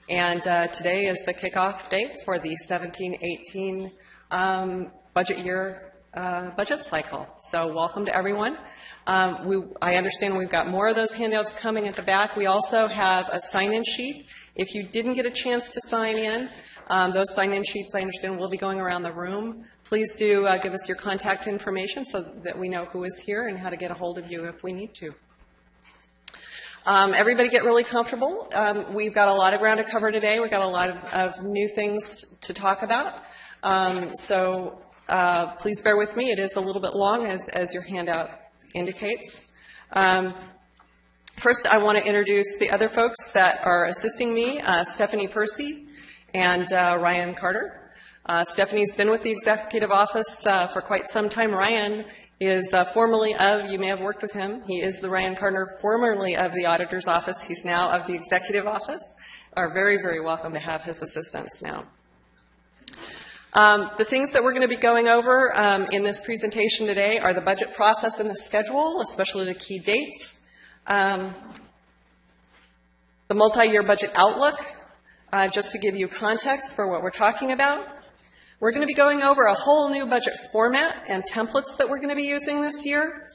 And today is the kickoff date for the 17-18 budget year budget cycle. So welcome to everyone. I understand we've got more of those handouts coming at the back. We also have a sign-in sheet. If you didn't get a chance to sign in, those sign-in sheets, I understand, will be going around the room. Please do give us your contact information so that we know who is here and how to get a hold of you if we need to. Everybody get really comfortable. We've got a lot of ground to cover today. We've got a lot of new things to talk about. So please bear with me. It is a little bit long, as your handout indicates. First, I want to introduce the other folks that are assisting me, Stephanie Percy and Ryan Carter. Stephanie's been with the Executive Office for quite some time. Ryan is formerly of, you may have worked with him, he is the Ryan Carter, formerly of the Auditor's Office. He's now of the Executive Office. Are very, very welcome to have his assistance now. The things that we're going to be going over in this presentation today are the budget process and the schedule, especially the key dates, the multi-year budget outlook, just to give you context for what we're talking about. We're going to be going over a whole new budget format and templates that we're going to be using this year.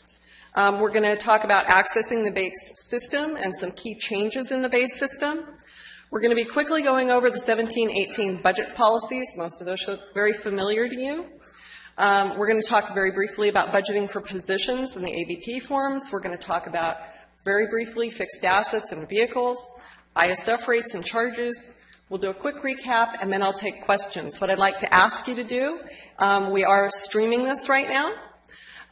We're going to talk about accessing the base system and some key changes in the base system. We're going to be quickly going over the 17-18 budget policies. Most of those look very familiar to you. We're going to talk very briefly about budgeting for positions in the ABP forms. We're going to talk about very briefly fixed assets and vehicles, ISF rates and charges. We'll do a quick recap, and then I'll take questions. What I'd like to ask you to do, we are streaming this right now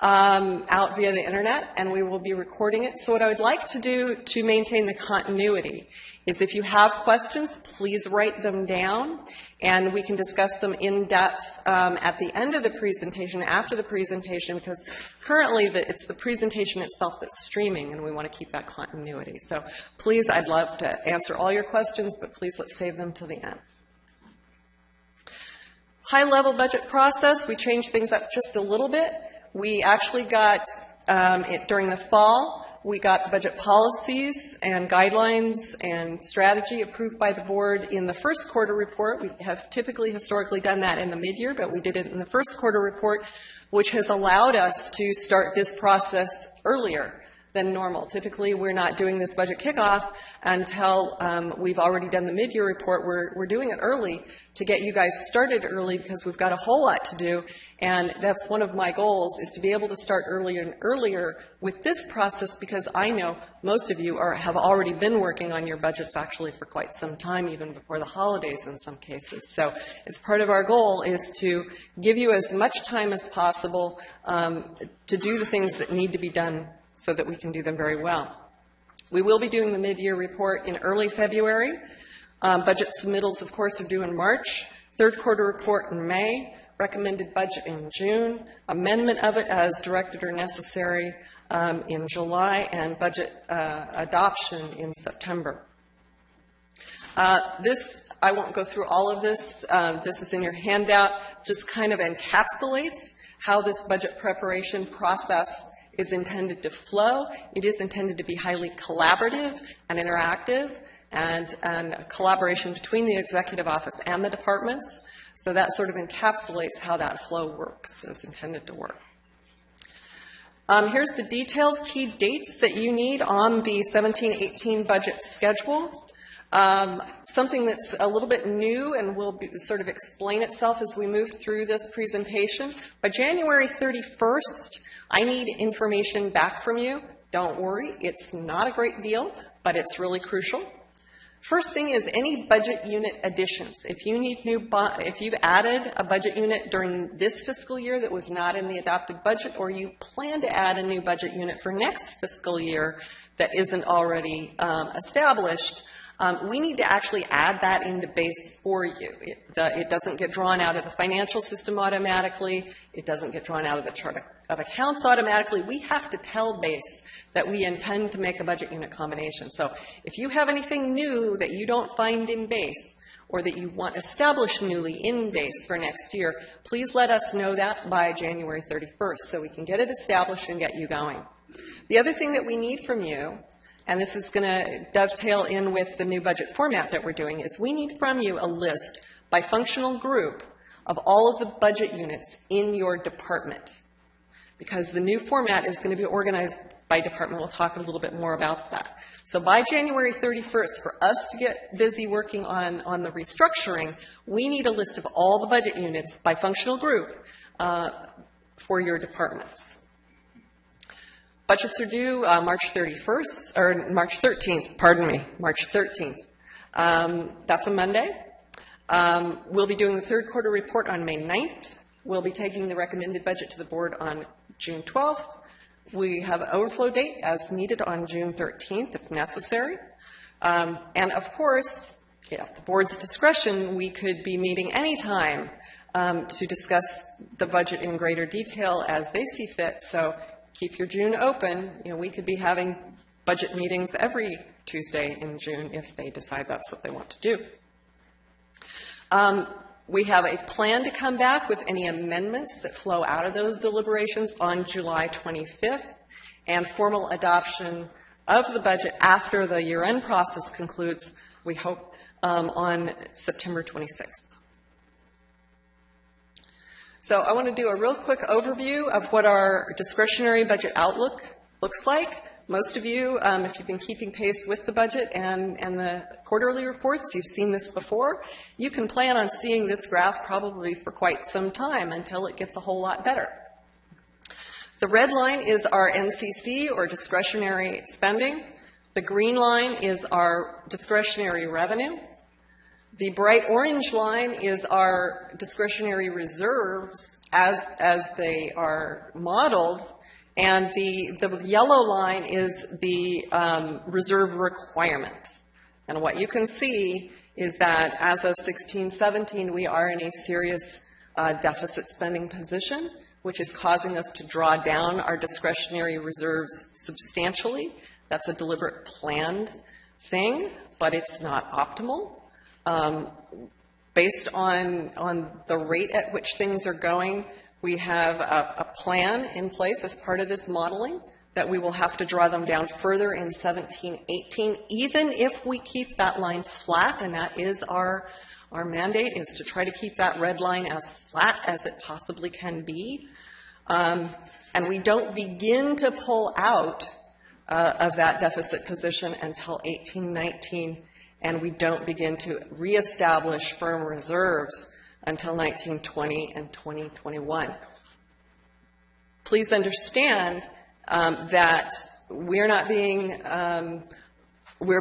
out via the internet, and we will be recording it. So what I would like to do to maintain the continuity is if you have questions, please write them down, and we can discuss them in depth at the end of the presentation, after the presentation, because currently it's the presentation itself that's streaming, and we want to keep that continuity. So please, I'd love to answer all your questions, but please let's save them till the end. High-level budget process, we changed things up just a little bit. We actually got, during the fall, we got the budget policies and guidelines and strategy approved by the board in the first quarter report. We have typically historically done that in the mid-year, but we did it in the first quarter report, which has allowed us to start this process earlier than normal. Typically, we're not doing this budget kickoff until we've already done the mid-year report. We're doing it early to get you guys started early because we've got a whole lot to do, and that's one of my goals, is to be able to start earlier and earlier with this process, because I know most of you have already been working on your budgets actually for quite some time, even before the holidays in some cases. So it's part of our goal is to give you as much time as possible to do the things that need to be done so that we can do them very well. We will be doing the mid-year report in early February. Budget submittals, of course, are due in March. Third quarter report in May. Recommended budget in June. Amendment of it as directed or necessary in July, and budget adoption in September. I won't go through all of this. This is in your handout. Just kind of encapsulates how this budget preparation process is intended to flow. It is intended to be highly collaborative and interactive, and a collaboration between the executive office and the departments. So that sort of encapsulates how that flow works, is intended to work. Here's the details, key dates that you need on the 17-18 budget schedule. Something that's a little bit new and will sort of explain itself as we move through this presentation. By January 31st, I need information back from you. Don't worry, it's not a great deal, but it's really crucial. First thing is any budget unit additions. If you need if you've added a budget unit during this fiscal year that was not in the adopted budget, or you plan to add a new budget unit for next fiscal year that isn't already established, we need to actually add that into base for you. It doesn't get drawn out of the financial system automatically. It doesn't get drawn out of the chart of accounts automatically. We have to tell base that we intend to make a budget unit combination. So if you have anything new that you don't find in base, or that you want established newly in base for next year, please let us know that by January 31st so we can get it established and get you going. The other thing that we need from you, and this is going to dovetail in with the new budget format that we're doing, is we need from you a list by functional group of all of the budget units in your department. Because the new format is going to be organized by department. We'll talk a little bit more about that. So by January 31st, for us to get busy working on the restructuring, we need a list of all the budget units by functional group for your departments. Budgets are due March 31st, or March 13th, pardon me, March 13th. That's a Monday. We'll be doing the third quarter report on May 9th. We'll be taking the recommended budget to the board on June 12th. We have an overflow date as needed on June 13th if necessary. And of course, at the board's discretion, we could be meeting anytime to discuss the budget in greater detail as they see fit. So keep your June open. You know, we could be having budget meetings every Tuesday in June if they decide that's what they want to do. We have a plan to come back with any amendments that flow out of those deliberations on July 25th, and formal adoption of the budget after the year-end process concludes, we hope, on September 26th. So I want to do a real quick overview of what our discretionary budget outlook looks like. Most of you, if you've been keeping pace with the budget and the quarterly reports, you've seen this before. You can plan on seeing this graph probably for quite some time until it gets a whole lot better. The red line is our NCC, or discretionary spending. The green line is our discretionary revenue. The bright orange line is our discretionary reserves as they are modeled. And the yellow line is the reserve requirement. And what you can see is that as of 16-17, we are in a serious deficit spending position, which is causing us to draw down our discretionary reserves substantially. That's a deliberate, planned thing, but it's not optimal. Based on the rate at which things are going, we have a plan in place as part of this modeling that we will have to draw them down further in 17-18, even if we keep that line flat, and that is our mandate, is to try to keep that red line as flat as it possibly can be. And we don't begin to pull out of that deficit position until 18-19, and we don't begin to reestablish firm reserves until 1920 and 2021. Please understand that we're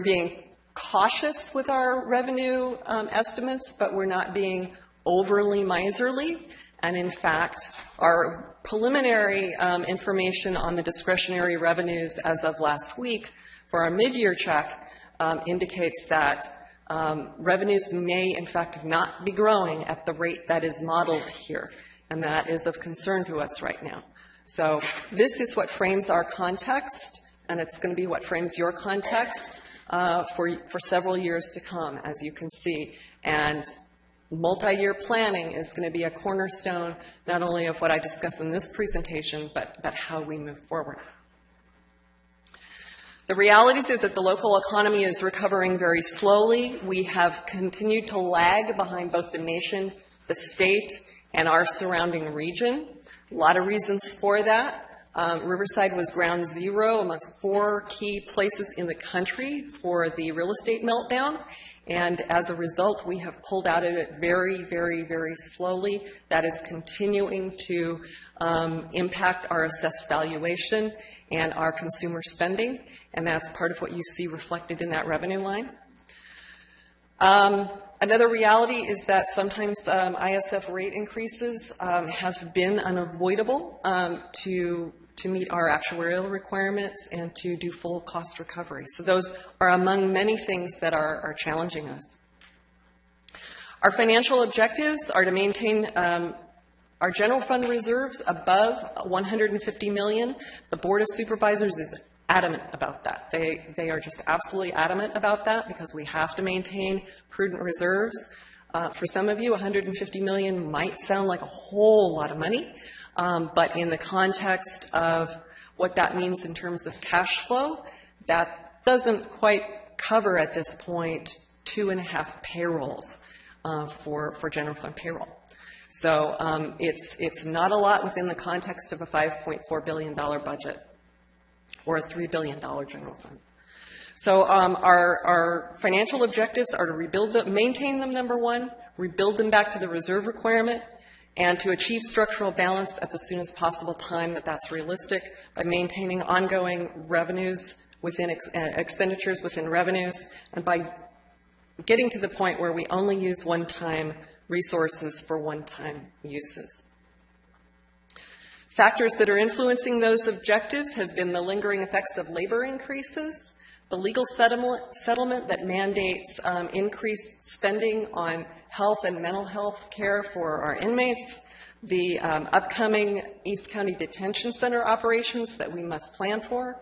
being cautious with our revenue estimates, but we're not being overly miserly. And in fact, our preliminary information on the discretionary revenues as of last week for our mid-year check indicates that revenues may, in fact, not be growing at the rate that is modeled here, and that is of concern to us right now. So this is what frames our context, and it's going to be what frames your context for several years to come, as you can see. And multi-year planning is going to be a cornerstone not only of what I discuss in this presentation, but how we move forward. The reality is that the local economy is recovering very slowly. We have continued to lag behind both the nation, the state, and our surrounding region. A lot of reasons for that. Riverside was ground zero amongst 4 key places in the country for the real estate meltdown. And as a result, we have pulled out of it very, very, very slowly. That is continuing to impact our assessed valuation and our consumer spending. And that's part of what you see reflected in that revenue line. Another reality is that sometimes ISF rate increases have been unavoidable to meet our actuarial requirements and to do full cost recovery. So those are among many things that are challenging us. Our financial objectives are to maintain our general fund reserves above $150 million. The Board of Supervisors is adamant about that. They are just absolutely adamant about that because we have to maintain prudent reserves. For some of you, $150 million might sound like a whole lot of money, but in the context of what that means in terms of cash flow, that doesn't quite cover at this point 2.5 payrolls for general fund payroll. So it's not a lot within the context of a $5.4 billion budget or a $3 billion general fund. So our financial objectives are to rebuild them, maintain them, number one, rebuild them back to the reserve requirement, and to achieve structural balance at the soonest possible time that's realistic by maintaining ongoing revenues within expenditures within revenues, and by getting to the point where we only use one-time resources for one-time uses. Factors that are influencing those objectives have been the lingering effects of labor increases, the legal settlement that mandates increased spending on health and mental health care for our inmates, the upcoming East County Detention Center operations that we must plan for,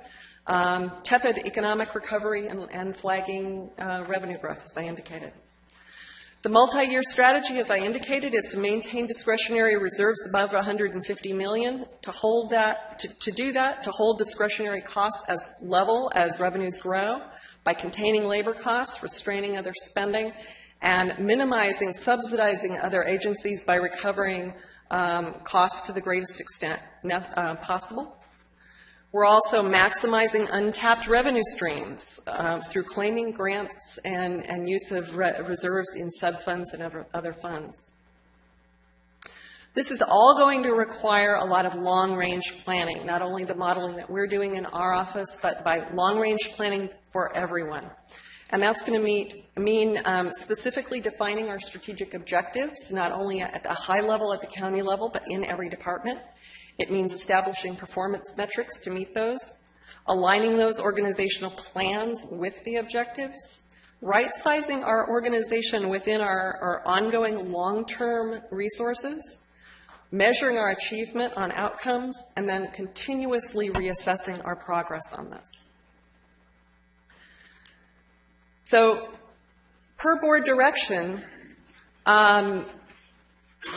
tepid economic recovery and flagging revenue growth, as I indicated. The multi-year strategy, as I indicated, is to maintain discretionary reserves above $150 million, to hold that, to do that, to hold discretionary costs as level as revenues grow by containing labor costs, restraining other spending, and minimizing, subsidizing other agencies by recovering costs to the greatest extent possible. We're also maximizing untapped revenue streams through claiming grants and use of reserves in sub-funds and other funds. This is all going to require a lot of long-range planning, not only the modeling that we're doing in our office, but by long-range planning for everyone. And that's going to mean specifically defining our strategic objectives, not only at the high level, at the county level, but in every department. It means establishing performance metrics to meet those, aligning those organizational plans with the objectives, right-sizing our organization within our ongoing long-term resources, measuring our achievement on outcomes, and then continuously reassessing our progress on this. So, per board direction,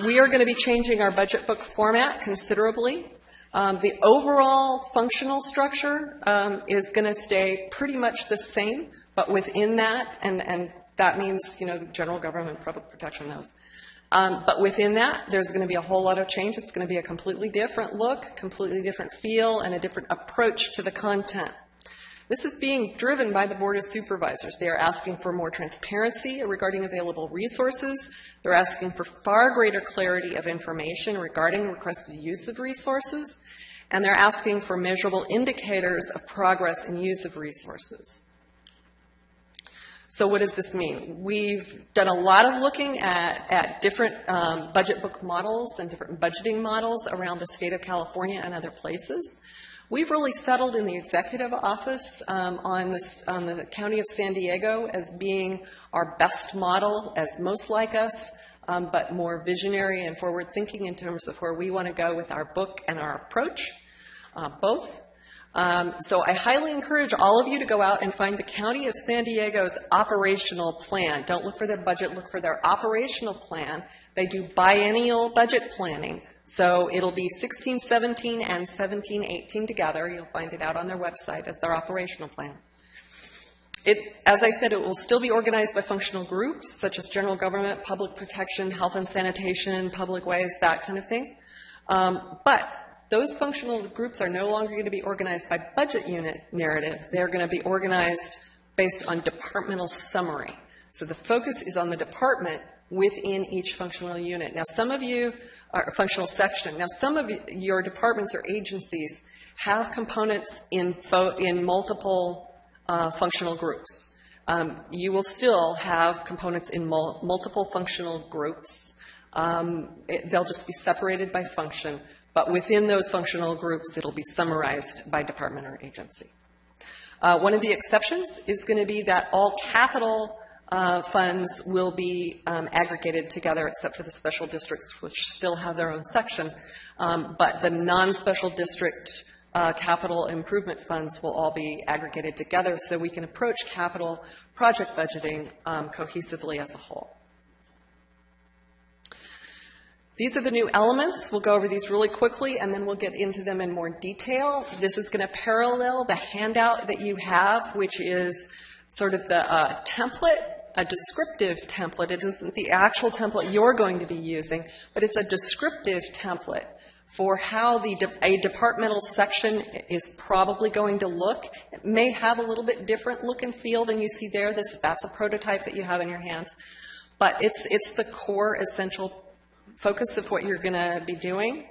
we are going to be changing our budget book format considerably. The overall functional structure is going to stay pretty much the same, but within that, and that means, general government, public protection, those. But within that, there's going to be a whole lot of change. It's going to be a completely different look, completely different feel, and a different approach to the content. This is being driven by the Board of Supervisors. They are asking for more transparency regarding available resources. They're asking for far greater clarity of information regarding requested use of resources. And they're asking for measurable indicators of progress in use of resources. So what does this mean? We've done a lot of looking at different budget book models and different budgeting models around the state of California and other places. We've really settled in the executive office on the county of San Diego as being our best model, as most like us, but more visionary and forward-thinking in terms of where we want to go with our book and our approach, both. So I highly encourage all of you to go out and find the County of San Diego's operational plan. Don't look for their budget, look for their operational plan. They do biennial budget planning. So it'll be 16-17 and 17-18 together. You'll find it out on their website as their operational plan. As I said, it will still be organized by functional groups, such as general government, public protection, health and sanitation, public ways, that kind of thing. But those functional groups are no longer going to be organized by budget unit narrative. They're going to be organized based on departmental summary. So the focus is on the department within each functional unit. Now, some of you are functional section. Now, some of your departments or agencies have components in multiple functional groups. You will still have components in multiple functional groups. They'll just be separated by function, but within those functional groups, it'll be summarized by department or agency. One of the exceptions is going to be that all capital funds will be aggregated together, except for the special districts, which still have their own section. But the non-special district capital improvement funds will all be aggregated together so we can approach capital project budgeting cohesively as a whole. These are the new elements. We'll go over these really quickly, and then we'll get into them in more detail. This is going to parallel the handout that you have, which is sort of the template, a descriptive template. It isn't the actual template you're going to be using, but it's a descriptive template for how a departmental section is probably going to look. It may have a little bit different look and feel than you see there. That's a prototype that you have in your hands. But it's the core essential focus of what you're going to be doing.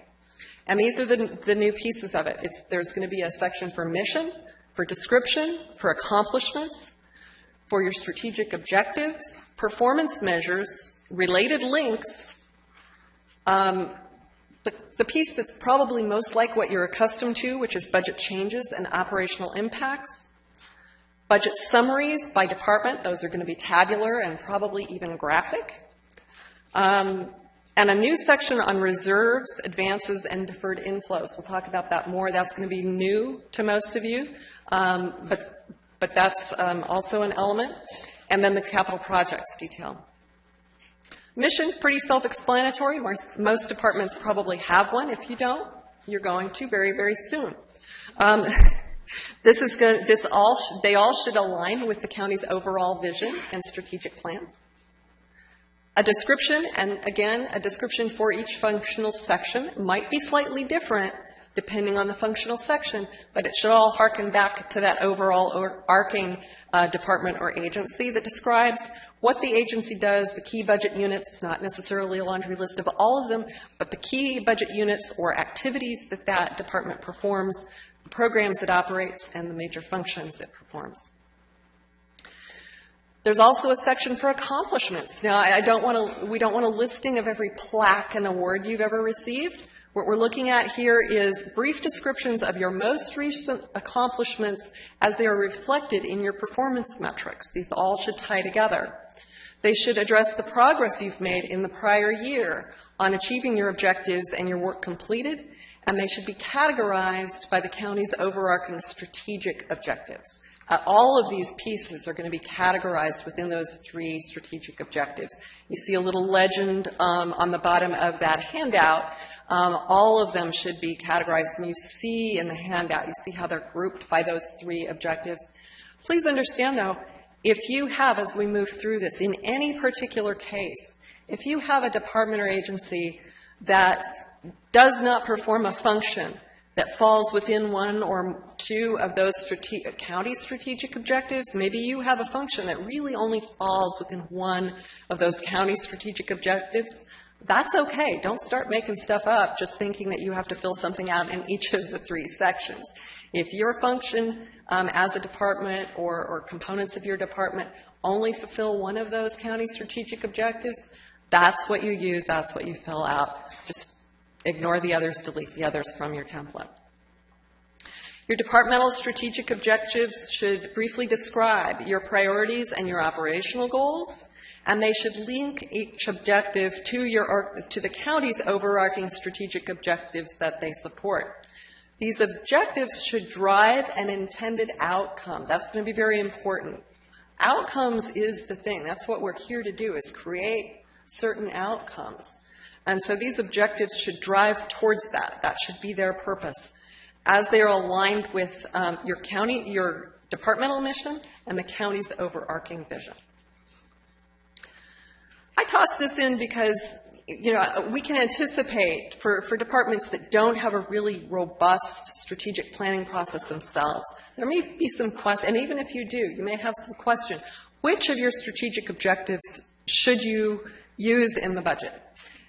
And these are the new pieces of it. There's going to be a section for mission, for description, for accomplishments, for your strategic objectives, performance measures, related links, the piece that's probably most like what you're accustomed to, which is budget changes and operational impacts, budget summaries by department. Those are going to be tabular and probably even graphic. And a new section on reserves, advances, and deferred inflows. We'll talk about that more. That's going to be new to most of you, but that's also an element. And then the capital projects detail. Mission, pretty self-explanatory. Most departments probably have one. If you don't, you're going to very, very soon. They all should align with the county's overall vision and strategic plan. A description, and again, a description for each functional section might be slightly different depending on the functional section, but it should all harken back to that overall overarching department or agency that describes what the agency does, the key budget units, not necessarily a laundry list of all of them, but the key budget units or activities that that department performs, the programs it operates, and the major functions it performs. There's also a section for accomplishments. Now, we don't want a listing of every plaque and award you've ever received. What we're looking at here is brief descriptions of your most recent accomplishments as they are reflected in your performance metrics. These all should tie together. They should address the progress you've made in the prior year on achieving your objectives and your work completed, and they should be categorized by the county's overarching strategic objectives. All of these pieces are going to be categorized within those 3 strategic objectives. You see a little legend on the bottom of that handout. All of them should be categorized, and you see in the handout, you see how they're grouped by those 3 objectives. Please understand, though, if you have, as we move through this, in any particular case, if you have a department or agency that does not perform a function that falls within 1 or 2 of those county strategic objectives, maybe you have a function that really only falls within 1 of those county strategic objectives, that's okay. Don't start making stuff up just thinking that you have to fill something out in each of the 3 sections. If your function as a department or components of your department only fulfill 1 of those county strategic objectives, that's what you use, that's what you fill out. Just ignore the others, delete the others from your template. Your departmental strategic objectives should briefly describe your priorities and your operational goals, and they should link each objective to the county's overarching strategic objectives that they support. These objectives should drive an intended outcome. That's going to be very important. Outcomes is the thing. That's what we're here to do, is create certain outcomes. And so these objectives should drive towards that. That should be their purpose, as they are aligned with your departmental mission and the county's overarching vision. I toss this in because, we can anticipate for departments that don't have a really robust strategic planning process themselves, there may be some questions, and even if you do, you may have some question. Which of your strategic objectives should you use in the budget?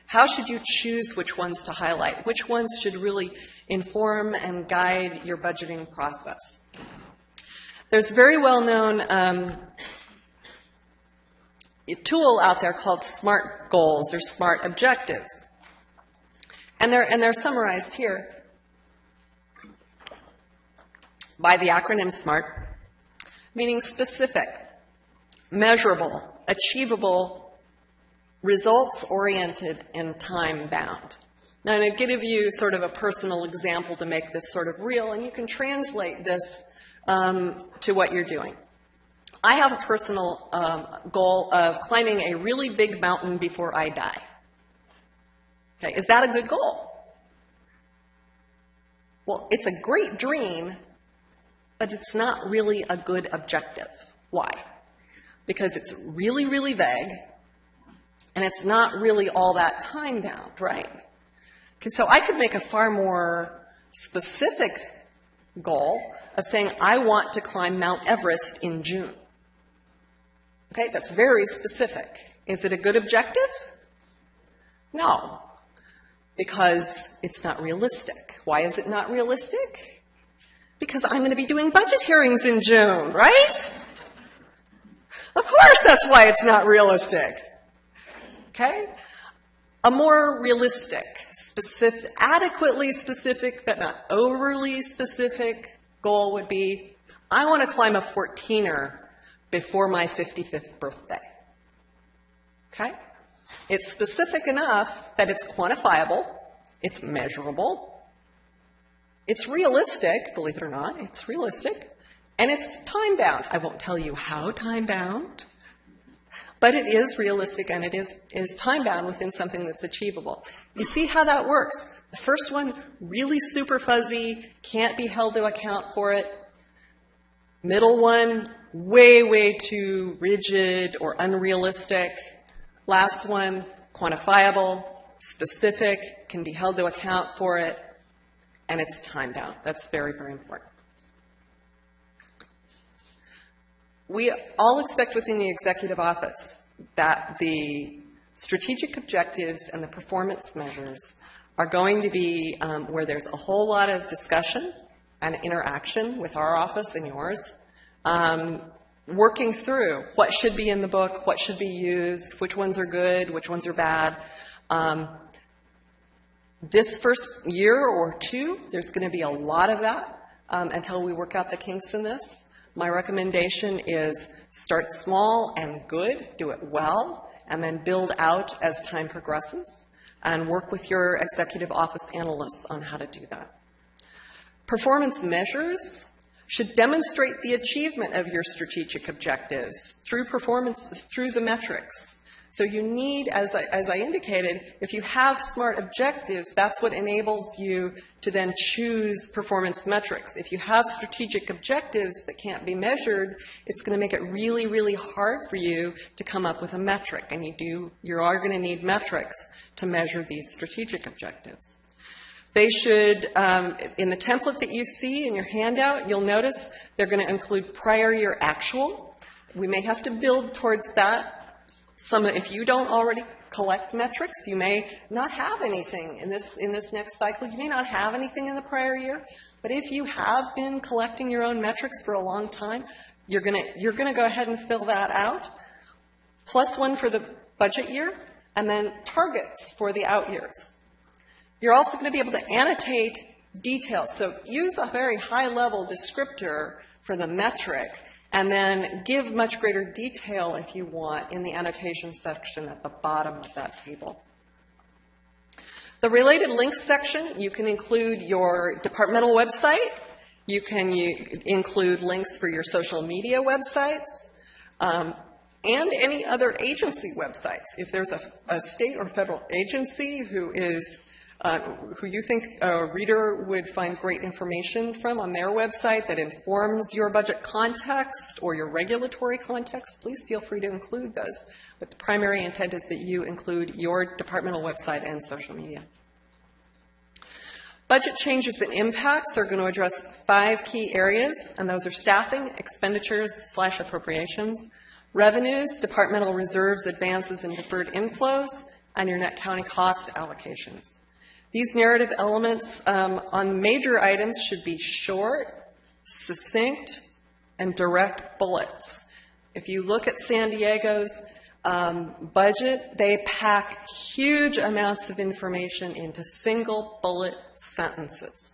How should you choose which ones to highlight? Which ones should really inform and guide your budgeting process? There's a very well-known tool out there called SMART goals or SMART objectives. And they're summarized here by the acronym SMART, meaning specific, measurable, achievable, results-oriented, and time-bound. Now, I'm going to give you sort of a personal example to make this sort of real, and you can translate this to what you're doing. I have a personal goal of climbing a really big mountain before I die. Okay, is that a good goal? Well, it's a great dream, but it's not really a good objective. Why? Because it's really, really vague, and it's not really all that time-bound, right? Okay, so I could make a far more specific goal of saying, I want to climb Mount Everest in June. Okay, that's very specific. Is it a good objective? No, because it's not realistic. Why is it not realistic? Because I'm going to be doing budget hearings in June, right? Of course that's why it's not realistic. Okay? A more realistic, specific, adequately specific, but not overly specific goal would be, I want to climb a 14er before my 55th birthday. Okay? It's specific enough that it's quantifiable, it's measurable, it's realistic, believe it or not, it's realistic, and it's time-bound. I won't tell you how time-bound, but it is realistic and it is time-bound within something that's achievable. You see how that works? The first one, really super fuzzy, can't be held to account for it. Middle one, way, way too rigid or unrealistic. Last one, quantifiable, specific, can be held to account for it, and it's time-bound. That's very, very important. We all expect within the executive office that the strategic objectives and the performance measures are going to be where there's a whole lot of discussion and interaction with our office and yours, working through what should be in the book, what should be used, which ones are good, which ones are bad. This first year or two, there's going to be a lot of that until we work out the kinks in this. My recommendation is start small and good, do it well, and then build out as time progresses, and work with your executive office analysts on how to do that. Performance measures should demonstrate the achievement of your strategic objectives through performance, through the metrics. So you need, as I indicated, if you have SMART objectives, that's what enables you to then choose performance metrics. If you have strategic objectives that can't be measured, it's going to make it really, really hard for you to come up with a metric. And you are going to need metrics to measure these strategic objectives. They should, in the template that you see in your handout, you'll notice they're going to include prior year actual. We may have to build towards that. If you don't already collect metrics, you may not have anything in this next cycle. You may not have anything in the prior year, but if you have been collecting your own metrics for a long time, you're gonna go ahead and fill that out. Plus one for the budget year, and then targets for the out years. You're also going to be able to annotate details. So use a very high-level descriptor for the metric, and then give much greater detail, if you want, in the annotation section at the bottom of that table. The related links section, you can include your departmental website. You can include links for your social media websites, and any other agency websites. If there's a state or federal agency who you think a reader would find great information from on their website that informs your budget context or your regulatory context, please feel free to include those. But the primary intent is that you include your departmental website and social media. Budget changes and impacts are going to address 5 key areas, and those are staffing, expenditures/appropriations, revenues, departmental reserves, advances, and deferred inflows, and your net county cost allocations. These narrative elements on major items should be short, succinct, and direct bullets. If you look at San Diego's budget, they pack huge amounts of information into single bullet sentences.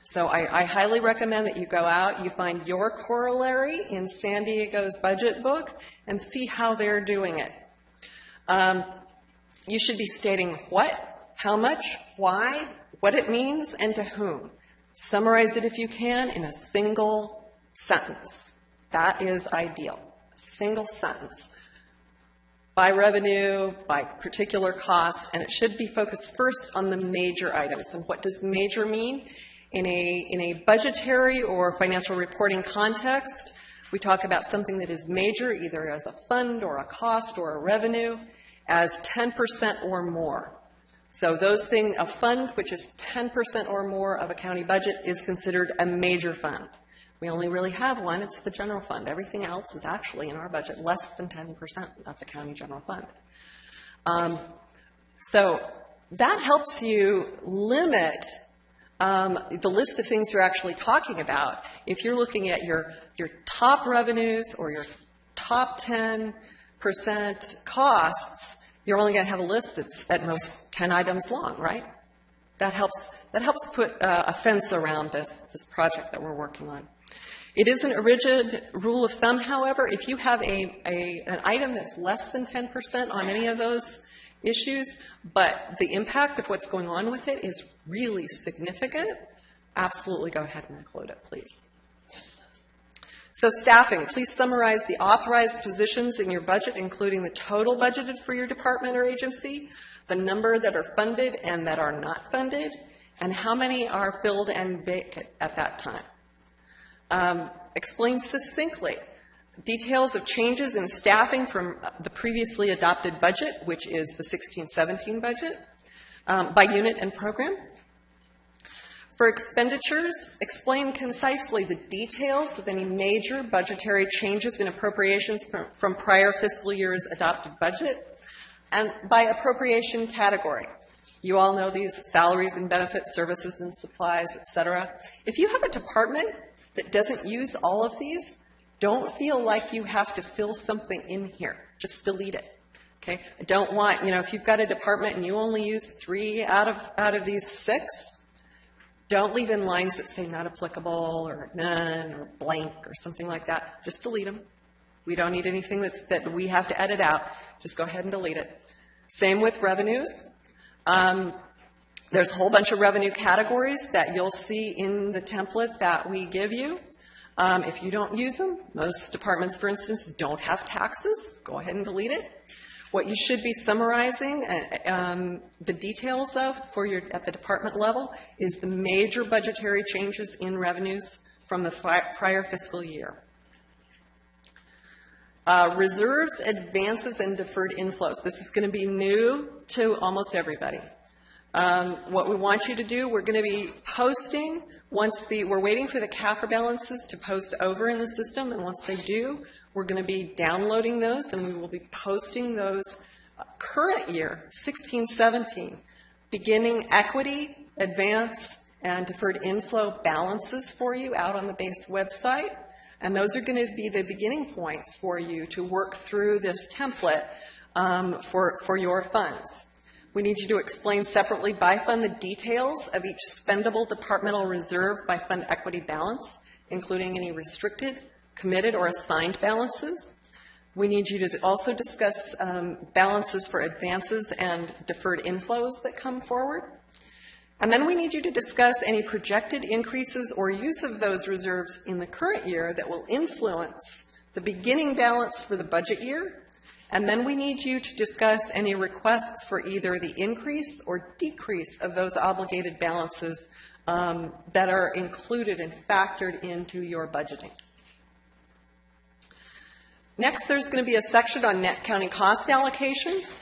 So I highly recommend that you go out, you find your corollary in San Diego's budget book, and see how they're doing it. You should be stating what, how much, why, what it means, and to whom. Summarize it if you can in a single sentence. That is ideal. A single sentence. by revenue, by particular cost, and it should be focused first on the major items. And what does major mean? In a budgetary or financial reporting context, we talk about something that is major, either as a fund or a cost or a revenue, as 10% or more. So those things, a fund which is 10% or more of a county budget is considered a major fund. We only really have one, it's the general fund. Everything else is actually in our budget less than 10% of the county general fund. So that helps you limit the list of things you're actually talking about. If you're looking at your top revenues or your top 10% costs, you're only going to have a list that's at most 10 items long, right? That helps put a fence around this project that we're working on. It isn't a rigid rule of thumb, however. If you have an item that's less than 10% on any of those issues, but the impact of what's going on with it is really significant, absolutely go ahead and include it, please. So staffing, please summarize the authorized positions in your budget, including the total budgeted for your department or agency, the number that are funded and that are not funded, and how many are filled and vacant at that time. Explain succinctly details of changes in staffing from the previously adopted budget, which is the 16-17 budget, by unit and program. For expenditures, explain concisely the details of any major budgetary changes in appropriations from prior fiscal year's adopted budget, and by appropriation category. You all know these: salaries and benefits, services and supplies, etc. If you have a department that doesn't use all of these, don't feel like you have to fill something in here. Just delete it. Okay? I don't want, if you've got a department and you only use 3 out of these 6, don't leave in lines that say not applicable or none or blank or something like that. Just delete them. We don't need anything that we have to edit out. Just go ahead and delete it. Same with revenues. There's a whole bunch of revenue categories that you'll see in the template that we give you. If you don't use them, most departments, for instance, don't have taxes. Go ahead and delete it. What you should be summarizing the details of at the department level is the major budgetary changes in revenues from the prior fiscal year. Reserves, advances, and deferred inflows. This is going to be new to almost everybody. What we want you to do, we're going to be posting we're waiting for the CAFR balances to post over in the system, and once they do, we're going to be downloading those, and we will be posting those current year, 16-17, beginning equity, advance, and deferred inflow balances for you out on the base website. And those are going to be the beginning points for you to work through this template for your funds. We need you to explain separately by fund the details of each spendable departmental reserve by fund equity balance, including any restricted, committed, or assigned balances. We need you to also discuss balances for advances and deferred inflows that come forward. And then we need you to discuss any projected increases or use of those reserves in the current year that will influence the beginning balance for the budget year. And then we need you to discuss any requests for either the increase or decrease of those obligated balances that are included and factored into your budgeting. Next, there's going to be a section on net county cost allocations.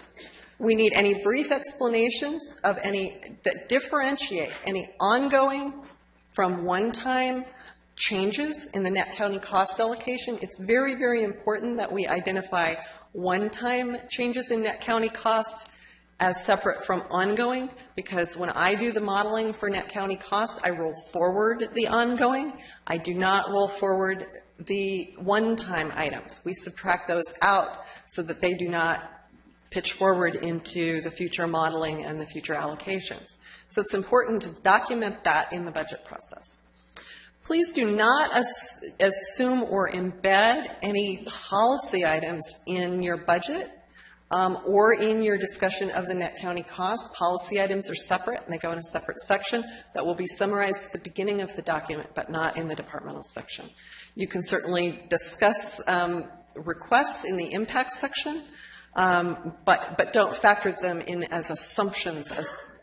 We need any brief explanations of that differentiate any ongoing from one-time changes in the net county cost allocation. It's very, very important that we identify one-time changes in net county cost as separate from ongoing, because when I do the modeling for net county cost, I roll forward the ongoing. I do not roll forward the one-time items. We subtract those out so that they do not pitch forward into the future modeling and the future allocations. So it's important to document that in the budget process. Please do not assume or embed any policy items in your budget or in your discussion of the net county cost. Policy items are separate, and they go in a separate section that will be summarized at the beginning of the document, but not in the departmental section. You can certainly discuss requests in the impact section, but don't factor them in as assumptions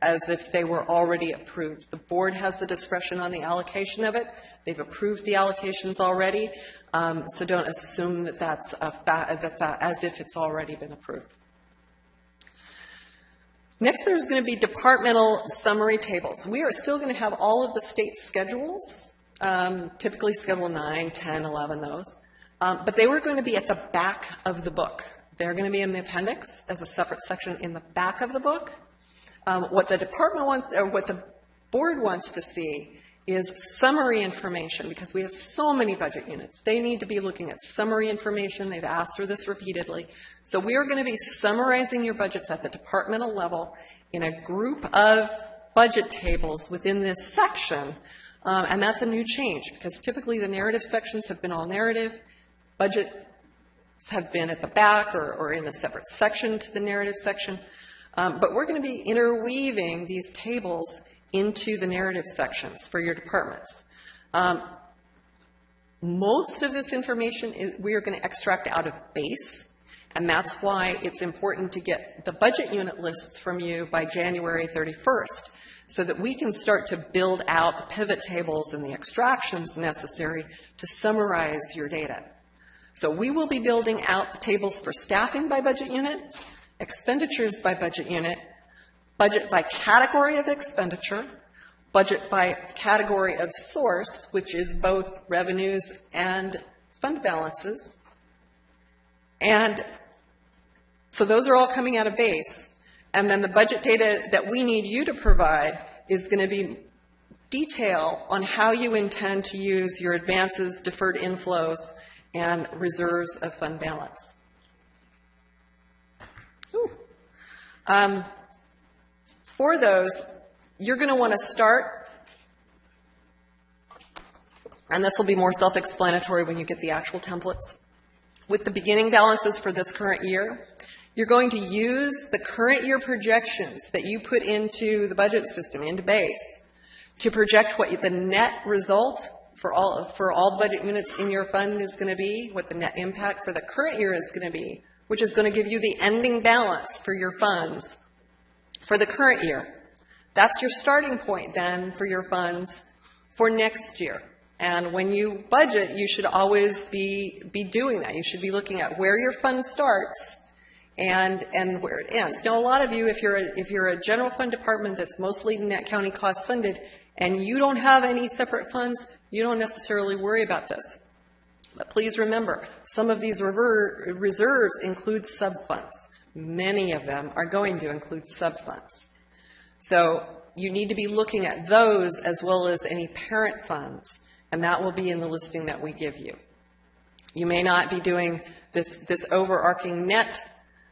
as if they were already approved. The board has the discretion on the allocation of it. They've approved the allocations already, so don't assume that that's as if it's already been approved. Next, there's going to be departmental summary tables. We are still going to have all of the state schedules, typically Schedule 9, 10, 11, those, but they were going to be at the back of the book. They're going to be in the appendix as a separate section in the back of the book. What the department wants, or what the board wants to see, is summary information, because we have so many budget units. They need to be looking at summary information. They've asked for this repeatedly. So we are going to be summarizing your budgets at the departmental level in a group of budget tables within this section, and that's a new change, because typically the narrative sections have been all narrative. Budgets have been at the back or in a separate section to the narrative section. But we're going to be interweaving these tables into the narrative sections for your departments. Most of this information we are going to extract out of BASE, and that's why it's important to get the budget unit lists from you by January 31st, so that we can start to build out the pivot tables and the extractions necessary to summarize your data. So we will be building out the tables for staffing by budget unit, expenditures by budget unit, budget by category of expenditure, budget by category of source, which is both revenues and fund balances. And so those are all coming out of BASE. And then the budget data that we need you to provide is going to be detail on how you intend to use your advances, deferred inflows, and reserves of fund balance. For those, you're going to want to start, and this will be more self-explanatory when you get the actual templates, with the beginning balances for this current year. You're going to use the current year projections that you put into the budget system, into BASE, to project what the net result for all budget units in your fund is going to be, what the net impact for the current year is going to be, which is going to give you the ending balance for your funds for the current year. That's your starting point then for your funds for next year. And when you budget, you should always be doing that. You should be looking at where your fund starts and where it ends. Now, a lot of you, if you're a general fund department that's mostly net county cost funded and you don't have any separate funds, you don't necessarily worry about this. But please remember, some of these reserves include sub-funds. Many of them are going to include sub-funds. So you need to be looking at those as well as any parent funds, and that will be in the listing that we give you. You may not be doing this overarching net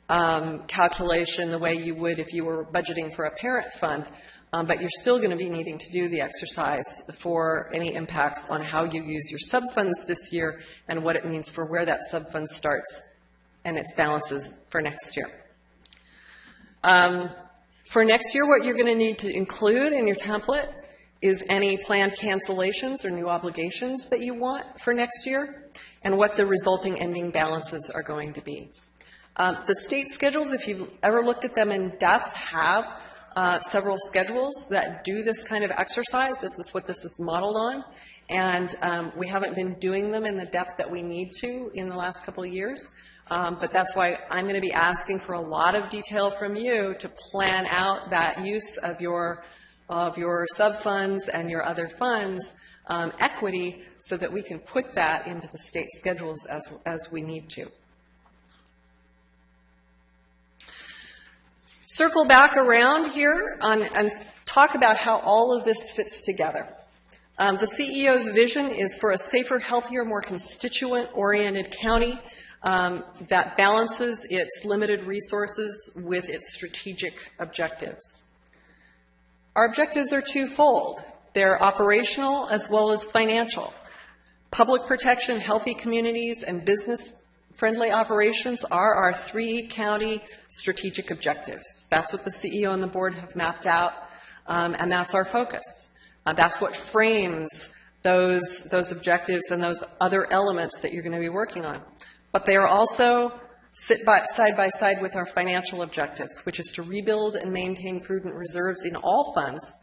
calculation the way you would if you were budgeting for a parent fund, but you're still going to be needing to do the exercise for any impacts on how you use your sub-funds this year and what it means for where that sub-fund starts and its balances for next year. For next year, what you're going to need to include in your template is any planned cancellations or new obligations that you want for next year and what the resulting ending balances are going to be. The state schedules, if you've ever looked at them in depth, have several schedules that do this kind of exercise. This is what this is modeled on, and we haven't been doing them in the depth that we need to in the last couple of years, but that's why I'm going to be asking for a lot of detail from you to plan out that use of your sub-funds and your other funds equity so that we can put that into the state schedules as we need to. Circle back around here and talk about how all of this fits together. The CEO's vision is for a safer, healthier, more constituent-oriented county that balances its limited resources with its strategic objectives. Our objectives are twofold. They're operational as well as financial. Public protection, healthy communities, and business-friendly operations are our 3 county strategic objectives. That's what the CEO and the board have mapped out, and that's our focus. That's what frames those objectives and those other elements that you're going to be working on. But they are also sit side by side with our financial objectives, which is to rebuild and maintain prudent reserves in all funds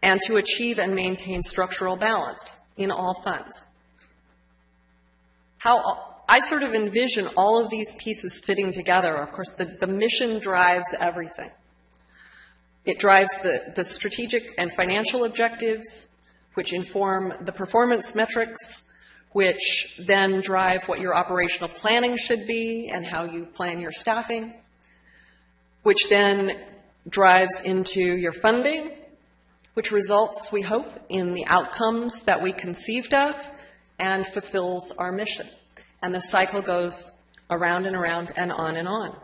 and to achieve and maintain structural balance in all funds. How I sort of envision all of these pieces fitting together. Of course, the mission drives everything. It drives the strategic and financial objectives, which inform the performance metrics, which then drive what your operational planning should be and how you plan your staffing, which then drives into your funding, which results, we hope, in the outcomes that we conceived of and fulfills our mission. And the cycle goes around and around and on and on.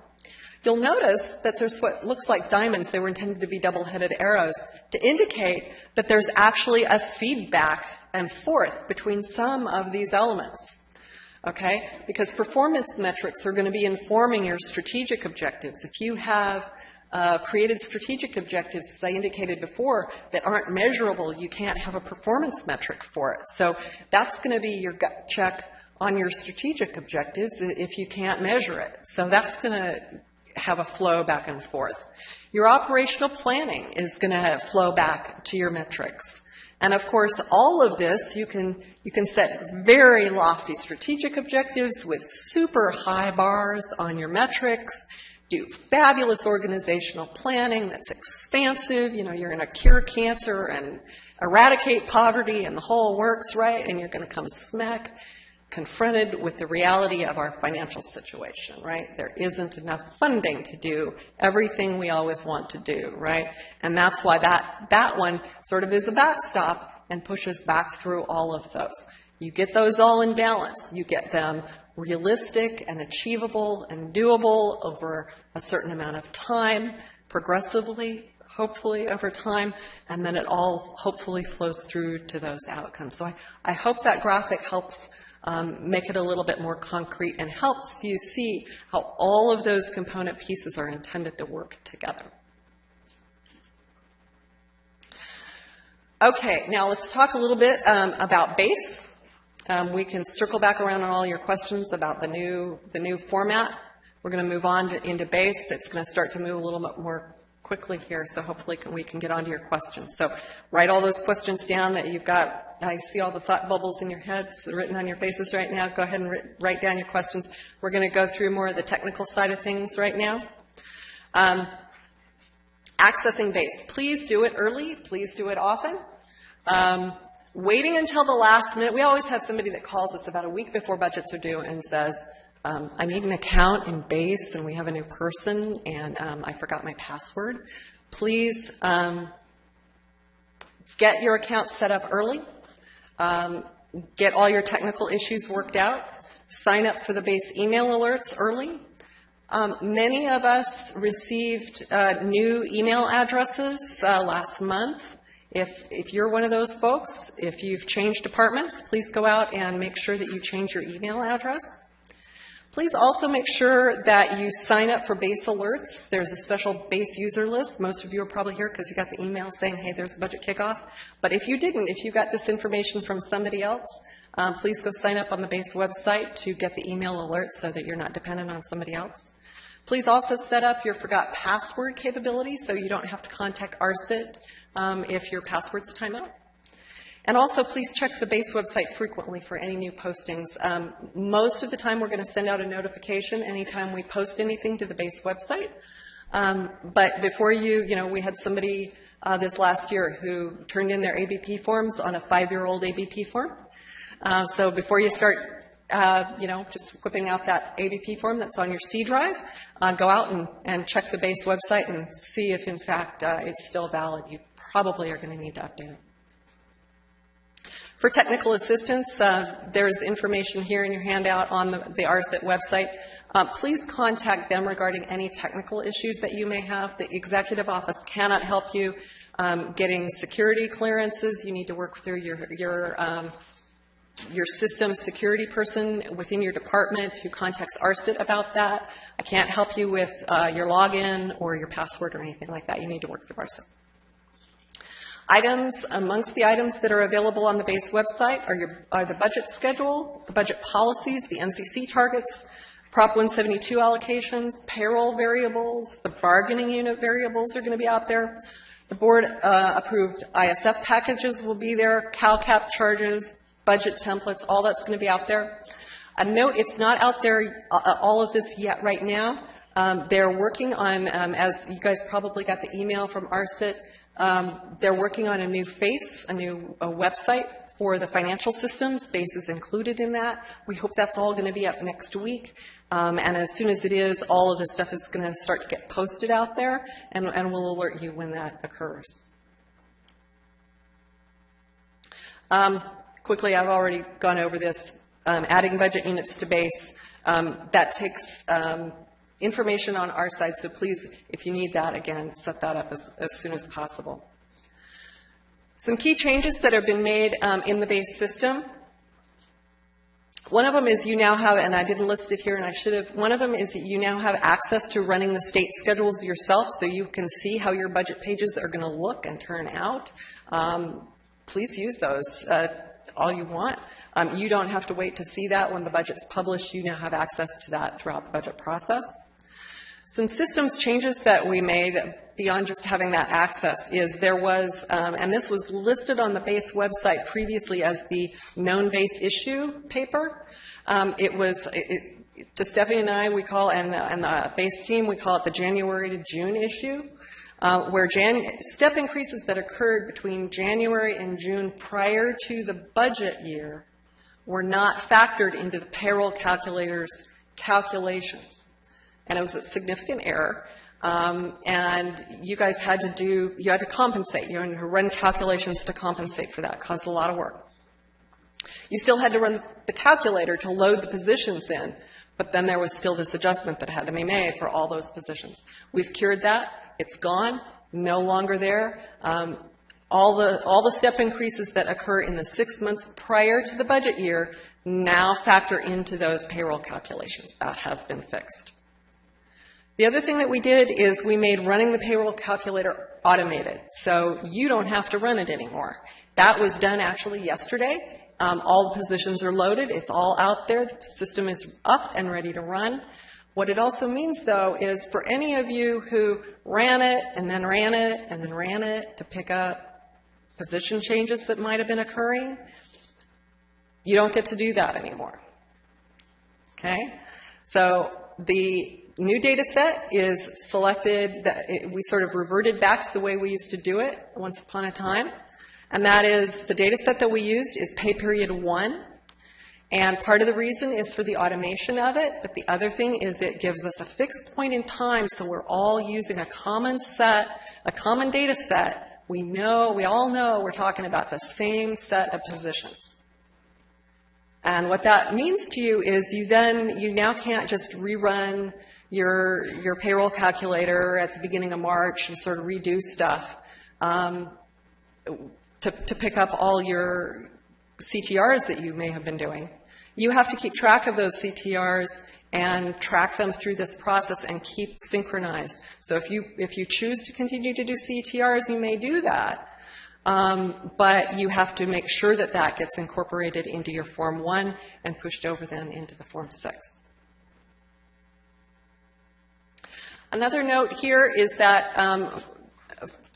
You'll notice that there's what looks like diamonds. They were intended to be double-headed arrows to indicate that there's actually a feedback and forth between some of these elements. Okay? Because performance metrics are going to be informing your strategic objectives. If you have created strategic objectives, as I indicated before, that aren't measurable, you can't have a performance metric for it. So that's going to be your gut check on your strategic objectives if you can't measure it. So that's going to have a flow back and forth. Your operational planning is going to flow back to your metrics. And of course, all of this, you can set very lofty strategic objectives with super high bars on your metrics, do fabulous organizational planning that's expansive. You know, you're going to cure cancer and eradicate poverty and the whole works, right? And you're going to come smack confronted with the reality of our financial situation, right? There isn't enough funding to do everything we always want to do, right? And that's why that one sort of is a backstop and pushes back through all of those. You get those all in balance. You get them realistic and achievable and doable over a certain amount of time, progressively, hopefully over time, and then it all hopefully flows through to those outcomes. So I hope that graphic helps make it a little bit more concrete and helps you see how all of those component pieces are intended to work together. Okay, now let's talk a little bit about BASE. We can circle back around on all your questions about the new format. We're going to move on into BASE. That's going to start to move a little bit more quickly here, so hopefully we can get on to your questions. So write all those questions down that you've got. I see all the thought bubbles in your heads written on your faces right now. Go ahead and write down your questions. We're going to go through more of the technical side of things right now. Accessing BASE. Please do it early. Please do it often. Waiting until the last minute. We always have somebody that calls us about a week before budgets are due and says, I need an account in BASE and we have a new person and I forgot my password. Please get your account set up early. Get all your technical issues worked out. Sign up for the BASE email alerts early. Many of us received new email addresses last month. If you're one of those folks, if you've changed departments, please go out and make sure that you change your email address. Please also make sure that you sign up for BASE alerts. There's a special BASE user list. Most of you are probably here because you got the email saying, hey, there's a budget kickoff. But if you didn't, if you got this information from somebody else, please go sign up on the BASE website to get the email alerts so that you're not dependent on somebody else. Please also set up your forgot password capability so you don't have to contact RSIT if your password's time out. And also, please check the BASE website frequently for any new postings. Most of the time, we're going to send out a notification anytime we post anything to the BASE website. But before we had somebody this last year who turned in their ABP forms on a 5-year-old ABP form. So before you start, just whipping out that ABP form that's on your C drive, go out and check the BASE website and see if, in fact, it's still valid. You probably are going to need to update it. For technical assistance, there's information here in your handout on the RSIT website. Please contact them regarding any technical issues that you may have. The executive office cannot help you getting security clearances. You need to work through your system security person within your department who contacts RSIT about that. I can't help you with your login or your password or anything like that. You need to work through RSIT. Items, amongst the items that are available on the BASE website are the budget schedule, the budget policies, the NCC targets, Prop 172 allocations, payroll variables, the bargaining unit variables are going to be out there. The board approved ISF packages will be there, CalCap charges, budget templates, all that's going to be out there. A note, it's not out there, all of this yet right now. They're working on, as you guys probably got the email from RSIT, they're working on a new face, a new website for the financial systems. BASE is included in that. We hope that's all going to be up next week. And as soon as it is, all of the stuff is going to start to get posted out there, and we'll alert you when that occurs. Quickly, I've already gone over this. Adding budget units to BASE, that takes information on our side, so please, if you need that, again, set that up as soon as possible. Some key changes that have been made in the BASE system. One of them is you now have, and I didn't list it here and I should have, one of them is that you now have access to running the state schedules yourself, so you can see how your budget pages are going to look and turn out. Please use those all you want. You don't have to wait to see that when the budget's published. You now have access to that throughout the budget process. Some systems changes that we made beyond just having that access is there was, and this was listed on the BASE website previously as the known BASE issue paper. To Stephanie and I, we call, and the BASE team, we call it the January to June issue, where step increases that occurred between January and June prior to the budget year were not factored into the payroll calculator's calculations. And it was a significant error. And you guys had to compensate. You had to run calculations to compensate for that. It caused a lot of work. You still had to run the calculator to load the positions in, but then there was still this adjustment that had to be made for all those positions. We've cured that. It's gone. No longer there. All the step increases that occur in the 6 months prior to the budget year now factor into those payroll calculations. That has been fixed. The other thing that we did is we made running the payroll calculator automated, so you don't have to run it anymore. That was done actually yesterday. All the positions are loaded. It's all out there. The system is up and ready to run. What it also means, though, is for any of you who ran it and then ran it and then ran it to pick up position changes that might have been occurring, you don't get to do that anymore. Okay? So the new data set is selected. We sort of reverted back to the way we used to do it once upon a time. And that is the data set that we used is pay period 1. And part of the reason is for the automation of it, but the other thing is it gives us a fixed point in time, so we're all using a common set, a common data set. We all know we're talking about the same set of positions. And what that means to you is you now can't just rerun your payroll calculator at the beginning of March and sort of redo stuff to pick up all your CTRs that you may have been doing. You have to keep track of those CTRs and track them through this process and keep synchronized. So if you choose to continue to do CTRs, you may do that. But you have to make sure that that gets incorporated into your Form 1 and pushed over then into the Form 6. Another note here is that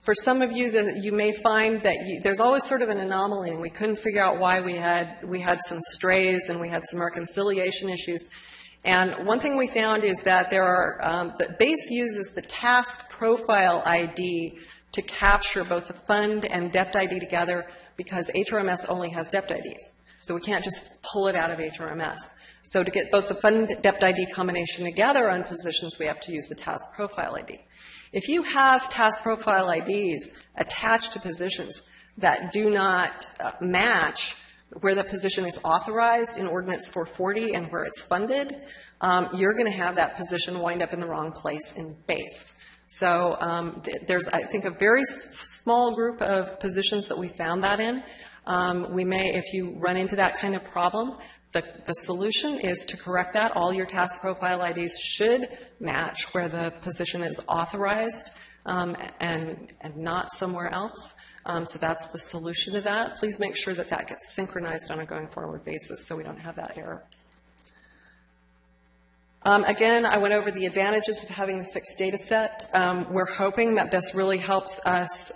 for some of you, that you may find that there's always sort of an anomaly, and we couldn't figure out why we had some strays and we had some reconciliation issues. And one thing we found is that that BASE uses the task profile ID to capture both the fund and DEPT ID together, because HRMS only has DEPT IDs. So we can't just pull it out of HRMS. So to get both the fund and DEPT ID combination together on positions, we have to use the task profile ID. If you have task profile IDs attached to positions that do not match where the position is authorized in Ordinance 440 and where it's funded, you're going to have that position wind up in the wrong place in BASE. So there's, I think, a very small group of positions that we found that in. If you run into that kind of problem, the solution is to correct that. All your task profile IDs should match where the position is authorized and not somewhere else. So that's the solution to that. Please make sure that that gets synchronized on a going forward basis so we don't have that error. Again, I went over the advantages of having the fixed data set. We're hoping that this really helps us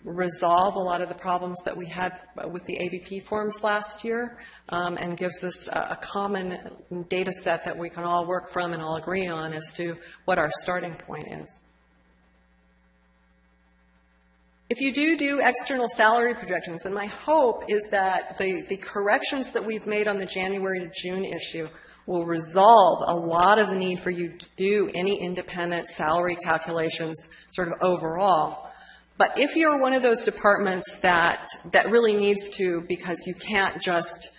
resolve a lot of the problems that we had with the ABP forms last year, and gives us a common data set that we can all work from and all agree on as to what our starting point is. If you do external salary projections, and my hope is that the corrections that we've made on the January to June issue will resolve a lot of the need for you to do any independent salary calculations sort of overall. But if you're one of those departments that really needs to, because you can't just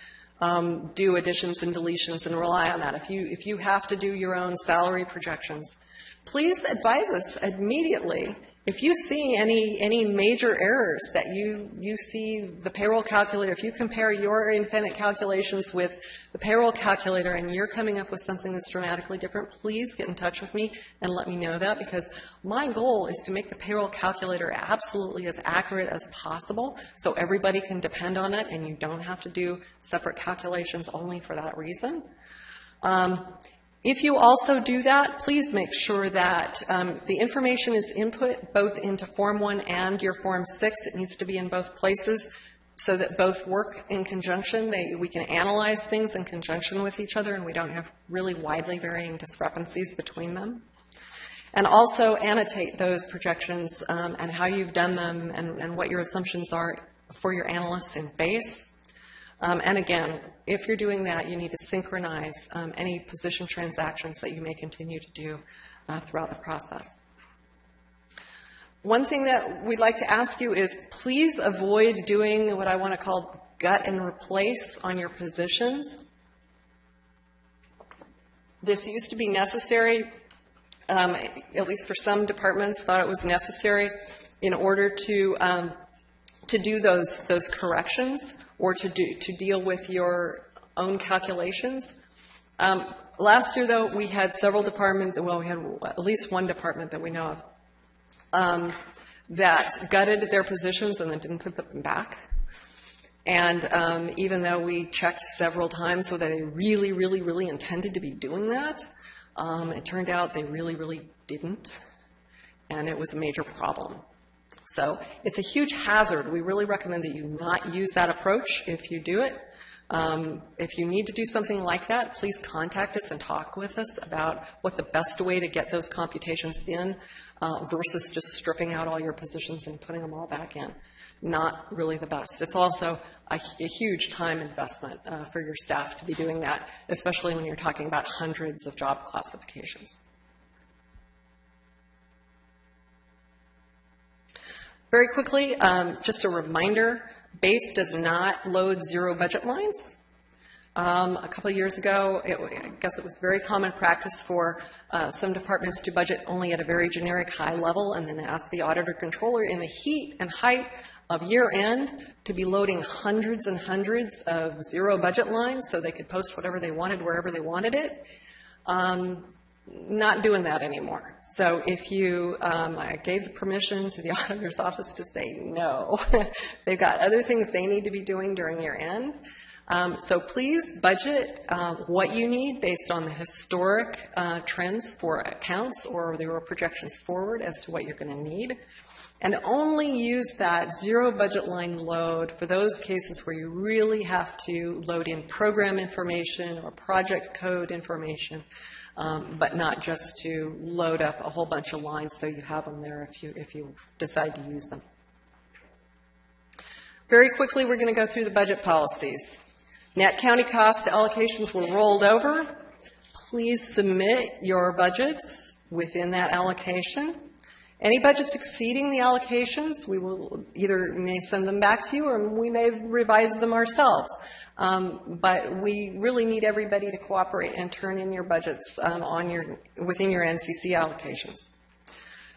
do additions and deletions and rely on that, if you have to do your own salary projections, please advise us immediately. If you see any major errors that you see the payroll calculator, if you compare your independent calculations with the payroll calculator and you're coming up with something that's dramatically different, please get in touch with me and let me know that, because my goal is to make the payroll calculator absolutely as accurate as possible so everybody can depend on it and you don't have to do separate calculations only for that reason. If you also do that, please make sure that the information is input both into Form 1 and your Form 6. It needs to be in both places so that both work in conjunction. We can analyze things in conjunction with each other and we don't have really widely varying discrepancies between them. And also annotate those projections and how you've done them and what your assumptions are for your analysts in base. And again, if you're doing that, you need to synchronize any position transactions that you may continue to do throughout the process. One thing that we'd like to ask you is please avoid doing what I want to call gut and replace on your positions. This used to be necessary, at least for some departments thought it was necessary in order to do those corrections or to deal with your own calculations. Last year, though, we had several departments, well, we had at least one department that we know of that gutted their positions and then didn't put them back. And even though we checked several times whether they really, really, really intended to be doing that, it turned out they really, really didn't, and it was a major problem. So it's a huge hazard. We really recommend that you not use that approach if you do it. If you need to do something like that, please contact us and talk with us about what the best way to get those computations in versus just stripping out all your positions and putting them all back in. Not really the best. It's also a huge time investment for your staff to be doing that, especially when you're talking about hundreds of job classifications. Very quickly, just a reminder, BASE does not load zero budget lines. A couple of years ago, I guess it was very common practice for some departments to budget only at a very generic high level and then ask the auditor controller in the heat and height of year end to be loading hundreds and hundreds of zero budget lines so they could post whatever they wanted wherever they wanted it. Not doing that anymore. So if you, I gave the permission to the auditor's office to say no. They've got other things they need to be doing during year end. So please budget what you need based on the historic trends for accounts or your projections forward as to what you're going to need. And only use that zero budget line load for those cases where you really have to load in program information or project code information. But not just to load up a whole bunch of lines so you have them there if you decide to use them. Very quickly, we're going to go through the budget policies. Net county cost allocations were rolled over. Please submit your budgets within that allocation. Any budgets exceeding the allocations, we will either may send them back to you or we may revise them ourselves. But we really need everybody to cooperate and turn in your budgets within your NCC allocations.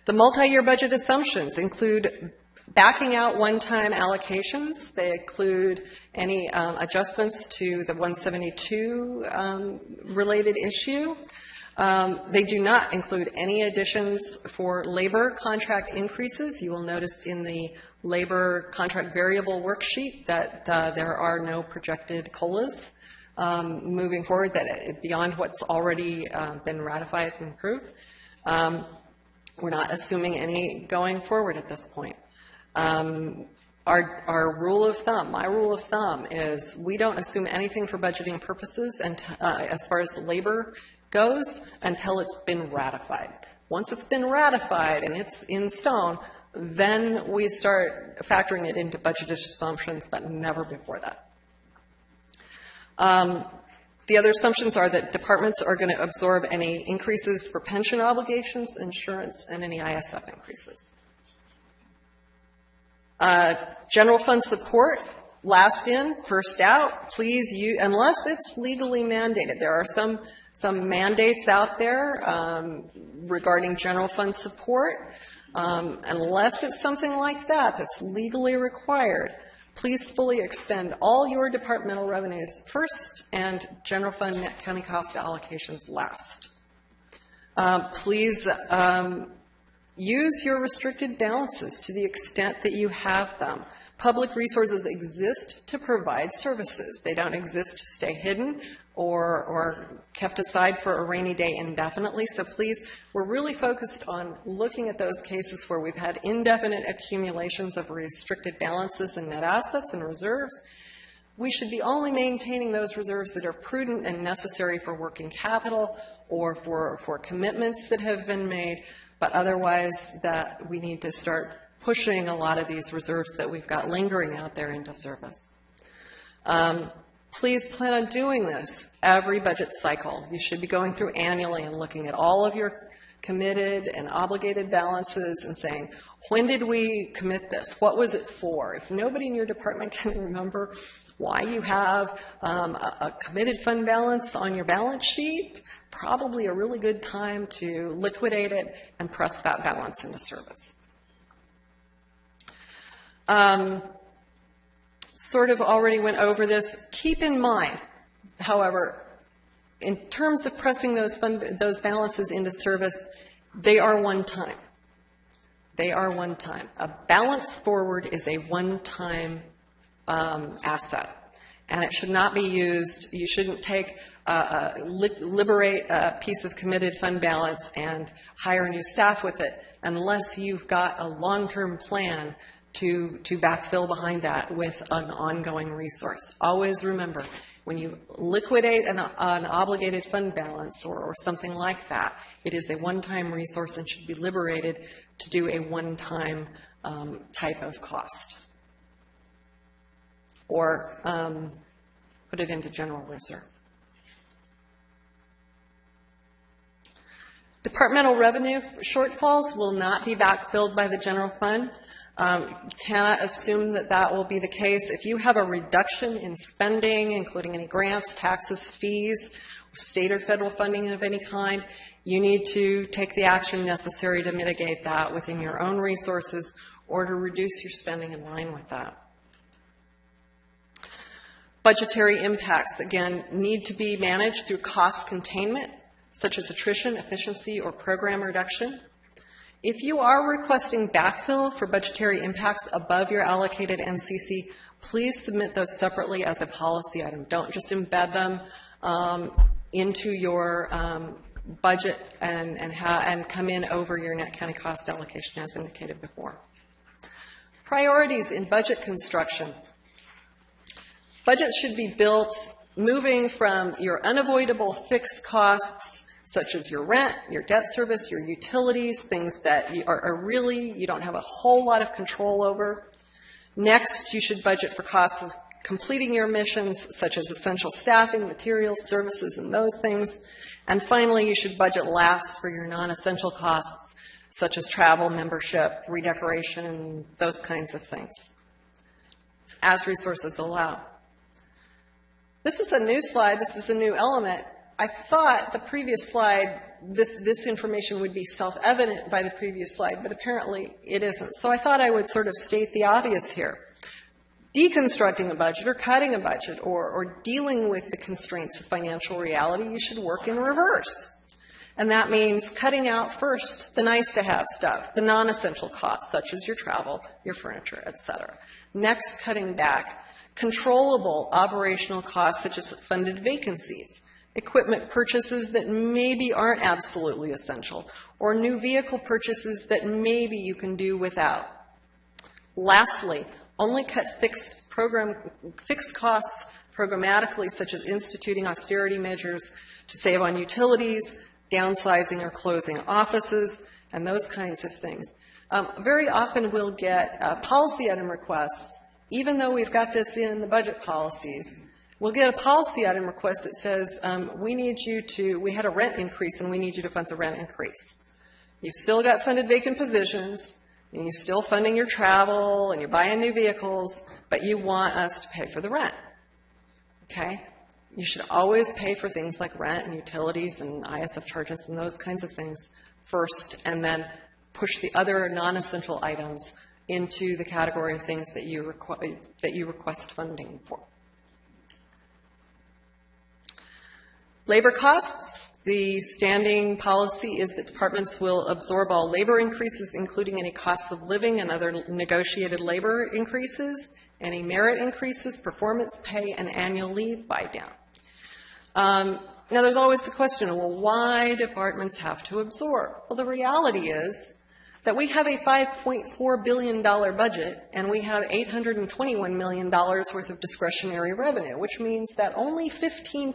The multi-year budget assumptions include backing out one-time allocations. They include any adjustments to the 172 related issue. They do not include any additions for labor contract increases. You will notice in the labor contract variable worksheet that there are no projected COLAs moving forward, that beyond what's already been ratified and approved. We're not assuming any going forward at this point. Our rule of thumb, my rule of thumb, is we don't assume anything for budgeting purposes and as far as labor goes until it's been ratified. Once it's been ratified and it's in stone, then we start factoring it into budget assumptions, but never before that. The other assumptions are that departments are going to absorb any increases for pension obligations, insurance, and any ISF increases. General fund support, last in, first out. Please use, unless it's legally mandated. There are some mandates out there regarding general fund support. Unless it's something like that that's legally required, please fully expend all your departmental revenues first and general fund net county cost allocations last. Please use your restricted balances to the extent that you have them. Public resources exist to provide services. They don't exist to stay hidden or kept aside for a rainy day indefinitely. So please, we're really focused on looking at those cases where we've had indefinite accumulations of restricted balances and net assets and reserves. We should be only maintaining those reserves that are prudent and necessary for working capital or for commitments that have been made, but otherwise that we need to start pushing a lot of these reserves that we've got lingering out there into service. Please plan on doing this every budget cycle. You should be going through annually and looking at all of your committed and obligated balances and saying, when did we commit this? What was it for? If nobody in your department can remember why you have a committed fund balance on your balance sheet, probably a really good time to liquidate it and press that balance into service. Sort of already went over this. Keep in mind, however, in terms of pressing those balances into service, they are one time. They are one time. A balance forward is a one-time asset, and it should not be used. You shouldn't take liberate a piece of committed fund balance and hire new staff with it unless you've got a long-term plan to backfill behind that with an ongoing resource. Always remember, when you liquidate an obligated fund balance or something like that, it is a one-time resource and should be liberated to do a one-time type of cost. Or put it into general reserve. Departmental revenue shortfalls will not be backfilled by the general fund. You cannot assume that that will be the case. If you have a reduction in spending, including any grants, taxes, fees, state or federal funding of any kind, you need to take the action necessary to mitigate that within your own resources or to reduce your spending in line with that. Budgetary impacts, again, need to be managed through cost containment, such as attrition, efficiency, or program reduction. If you are requesting backfill for budgetary impacts above your allocated NCC, please submit those separately as a policy item. Don't just embed them into your budget and come in over your net county cost allocation as indicated before. Priorities in budget construction. Budget should be built moving from your unavoidable fixed costs such as your rent, your debt service, your utilities, things that you don't have a whole lot of control over. Next, you should budget for costs of completing your missions, such as essential staffing, materials, services, and those things. And finally, you should budget last for your non-essential costs, such as travel, membership, redecoration, and those kinds of things, as resources allow. This is a new slide. This is a new element. I thought the previous slide, this information would be self-evident by the previous slide, but apparently it isn't. So I thought I would sort of state the obvious here. Deconstructing a budget or cutting a budget or dealing with the constraints of financial reality, you should work in reverse. And that means cutting out first the nice-to-have stuff, the non-essential costs, such as your travel, your furniture, etc. Next, cutting back Controllable operational costs such as funded vacancies, equipment purchases that maybe aren't absolutely essential, or new vehicle purchases that maybe you can do without. Lastly, only cut fixed costs programmatically, such as instituting austerity measures to save on utilities, downsizing or closing offices, and those kinds of things. Very often we'll get policy item requests, even though we've got this in the budget policies. We'll get a policy item request that says, we had a rent increase and we need you to fund the rent increase. You've still got funded vacant positions, and you're still funding your travel, and you're buying new vehicles, but you want us to pay for the rent. Okay? You should always pay for things like rent and utilities and ISF charges and those kinds of things first, and then push the other non-essential items into the category of things that you request funding for. Labor costs. The standing policy is that departments will absorb all labor increases, including any costs of living and other negotiated labor increases, any merit increases, performance pay, and annual leave buy-down. Now, there's always the question, well, why departments have to absorb? Well, the reality is that we have a $5.4 billion budget, and we have $821 million worth of discretionary revenue, which means that only 15%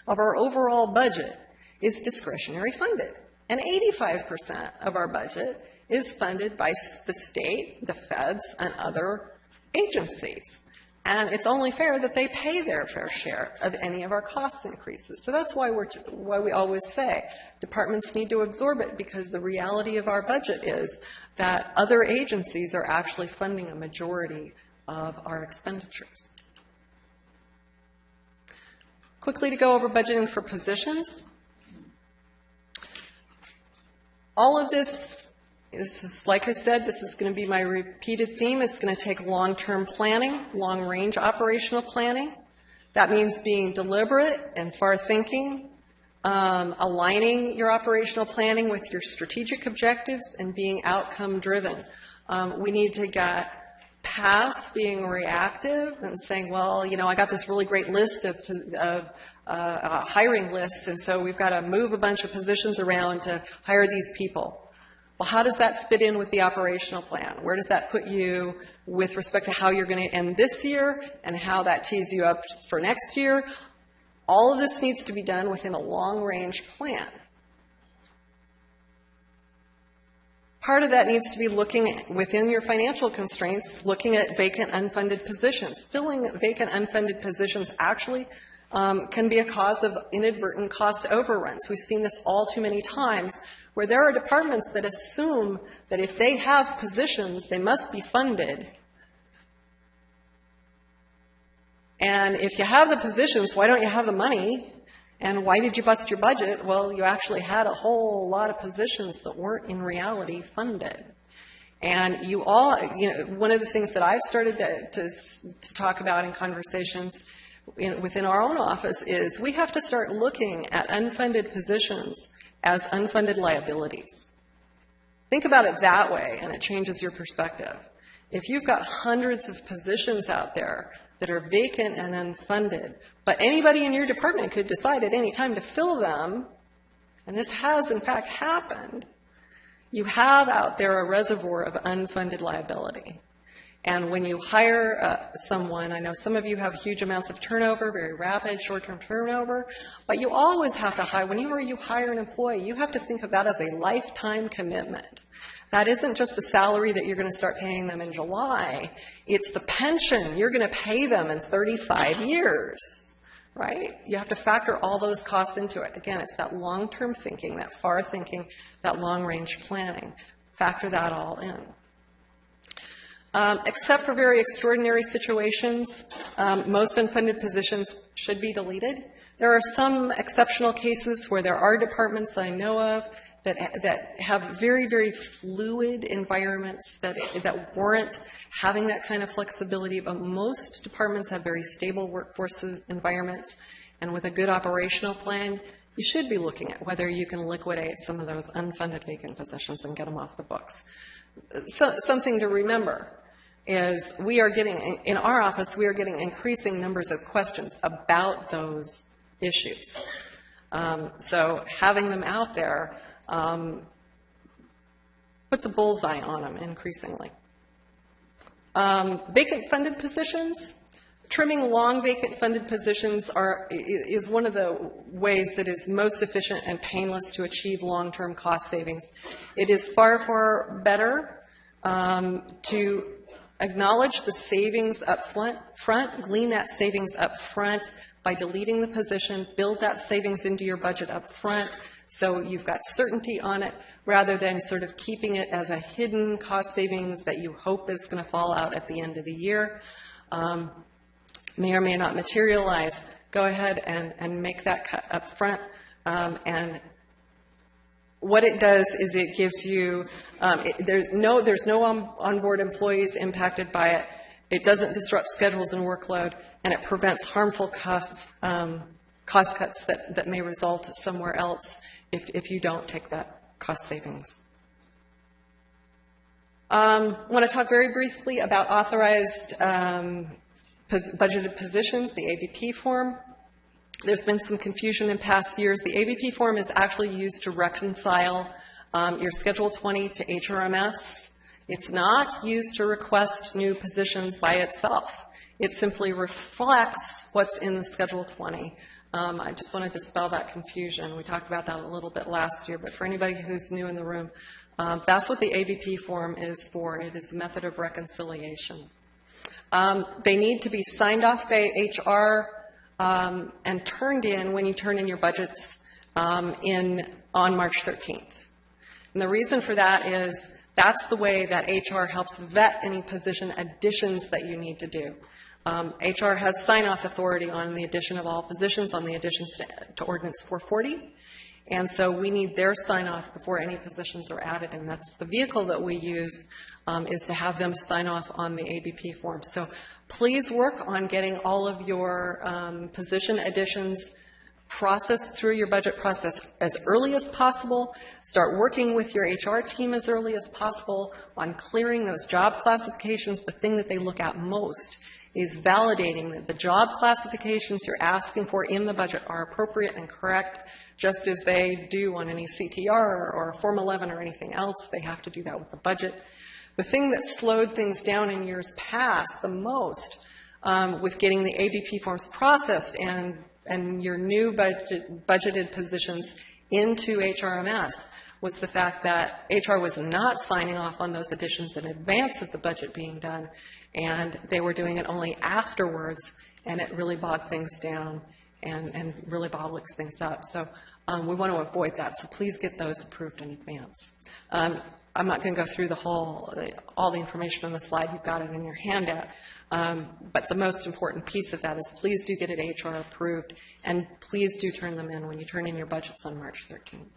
of our overall budget is discretionary funded, and 85% of our budget is funded by the state, the feds, and other agencies. And it's only fair that they pay their fair share of any of our cost increases. So that's why we always say departments need to absorb it, because the reality of our budget is that other agencies are actually funding a majority of our expenditures. Quickly to go over budgeting for positions. All of this is, like I said, this is going to be my repeated theme. It's going to take long-term planning, long-range operational planning. That means being deliberate and far-thinking, aligning your operational planning with your strategic objectives, and being outcome-driven. We need to get past being reactive and saying, well, you know, I got this really great list of hiring lists, and so we've got to move a bunch of positions around to hire these people. Well, how does that fit in with the operational plan? Where does that put you with respect to how you're going to end this year and how that tees you up for next year? All of this needs to be done within a long-range plan. Part of that needs to be looking within your financial constraints, looking at vacant unfunded positions. Filling vacant unfunded positions actually can be a cause of inadvertent cost overruns. We've seen this all too many times, where there are departments that assume that if they have positions, they must be funded. And if you have the positions, why don't you have the money? And why did you bust your budget? Well, you actually had a whole lot of positions that weren't in reality funded. And one of the things that I've started to talk about in conversations within our own office is we have to start looking at unfunded positions as unfunded liabilities. Think about it that way, and it changes your perspective. If you've got hundreds of positions out there that are vacant and unfunded, but anybody in your department could decide at any time to fill them, and this has in fact happened, you have out there a reservoir of unfunded liability. And when you hire someone, I know some of you have huge amounts of turnover, very rapid short-term turnover, but you always have to hire, whenever you hire an employee, you have to think of that as a lifetime commitment. That isn't just the salary that you're going to start paying them in July. It's the pension you're going to pay them in 35 years, right? You have to factor all those costs into it. Again, it's that long-term thinking, that far thinking, that long-range planning. Factor that all in. Except for very extraordinary situations, most unfunded positions should be deleted. There are some exceptional cases where there are departments I know of that have very, very fluid environments that warrant having that kind of flexibility, but most departments have very stable workforce environments, and with a good operational plan, you should be looking at whether you can liquidate some of those unfunded vacant positions and get them off the books. So, something to remember. is we are getting, in our office, we are getting increasing numbers of questions about those issues. So having them out there puts a bullseye on them increasingly. Vacant funded positions. Trimming long vacant funded positions is one of the ways that is most efficient and painless to achieve long-term cost savings. It is far, far better to acknowledge the savings up front, glean that savings up front by deleting the position, build that savings into your budget up front so you've got certainty on it, rather than sort of keeping it as a hidden cost savings that you hope is going to fall out at the end of the year. May or may not materialize. Go ahead and make that cut up front. And what it does is it gives you, there's no onboard employees impacted by it. It doesn't disrupt schedules and workload, and it prevents harmful cost cuts that may result somewhere else if you don't take that cost savings. I want to talk very briefly about authorized budgeted positions, the ABP form. There's been some confusion in past years. The ABP form is actually used to reconcile your Schedule 20 to HRMS. It's not used to request new positions by itself. It simply reflects what's in the Schedule 20. I just want to dispel that confusion. We talked about that a little bit last year, but for anybody who's new in the room, that's what the ABP form is for. It is a method of reconciliation. They need to be signed off by HR and turned in when you turn in your budgets on March 13th. And the reason for that is that's the way that HR helps vet any position additions that you need to do. HR has sign-off authority on the addition of all positions, on the additions to Ordinance 440. And so we need their sign-off before any positions are added, and that's the vehicle that we use is to have them sign off on the ABP form. So please work on getting all of your position additions processed through your budget process as early as possible. Start working with your HR team as early as possible on clearing those job classifications. The thing that they look at most is validating that the job classifications you're asking for in the budget are appropriate and correct, just as they do on any CTR or Form 11 or anything else. They have to do that with the budget. The thing that slowed things down in years past the most with getting the ABP forms processed and your new budgeted positions into HRMS was the fact that HR was not signing off on those additions in advance of the budget being done, and they were doing it only afterwards, and it really bogged things down and really bottlenecks things up. So we want to avoid that, so please get those approved in advance. I'm not going to go through all the information on the slide. You've got it in your handout. But the most important piece of that is please do get it HR approved, and please do turn them in when you turn in your budgets on March 13th.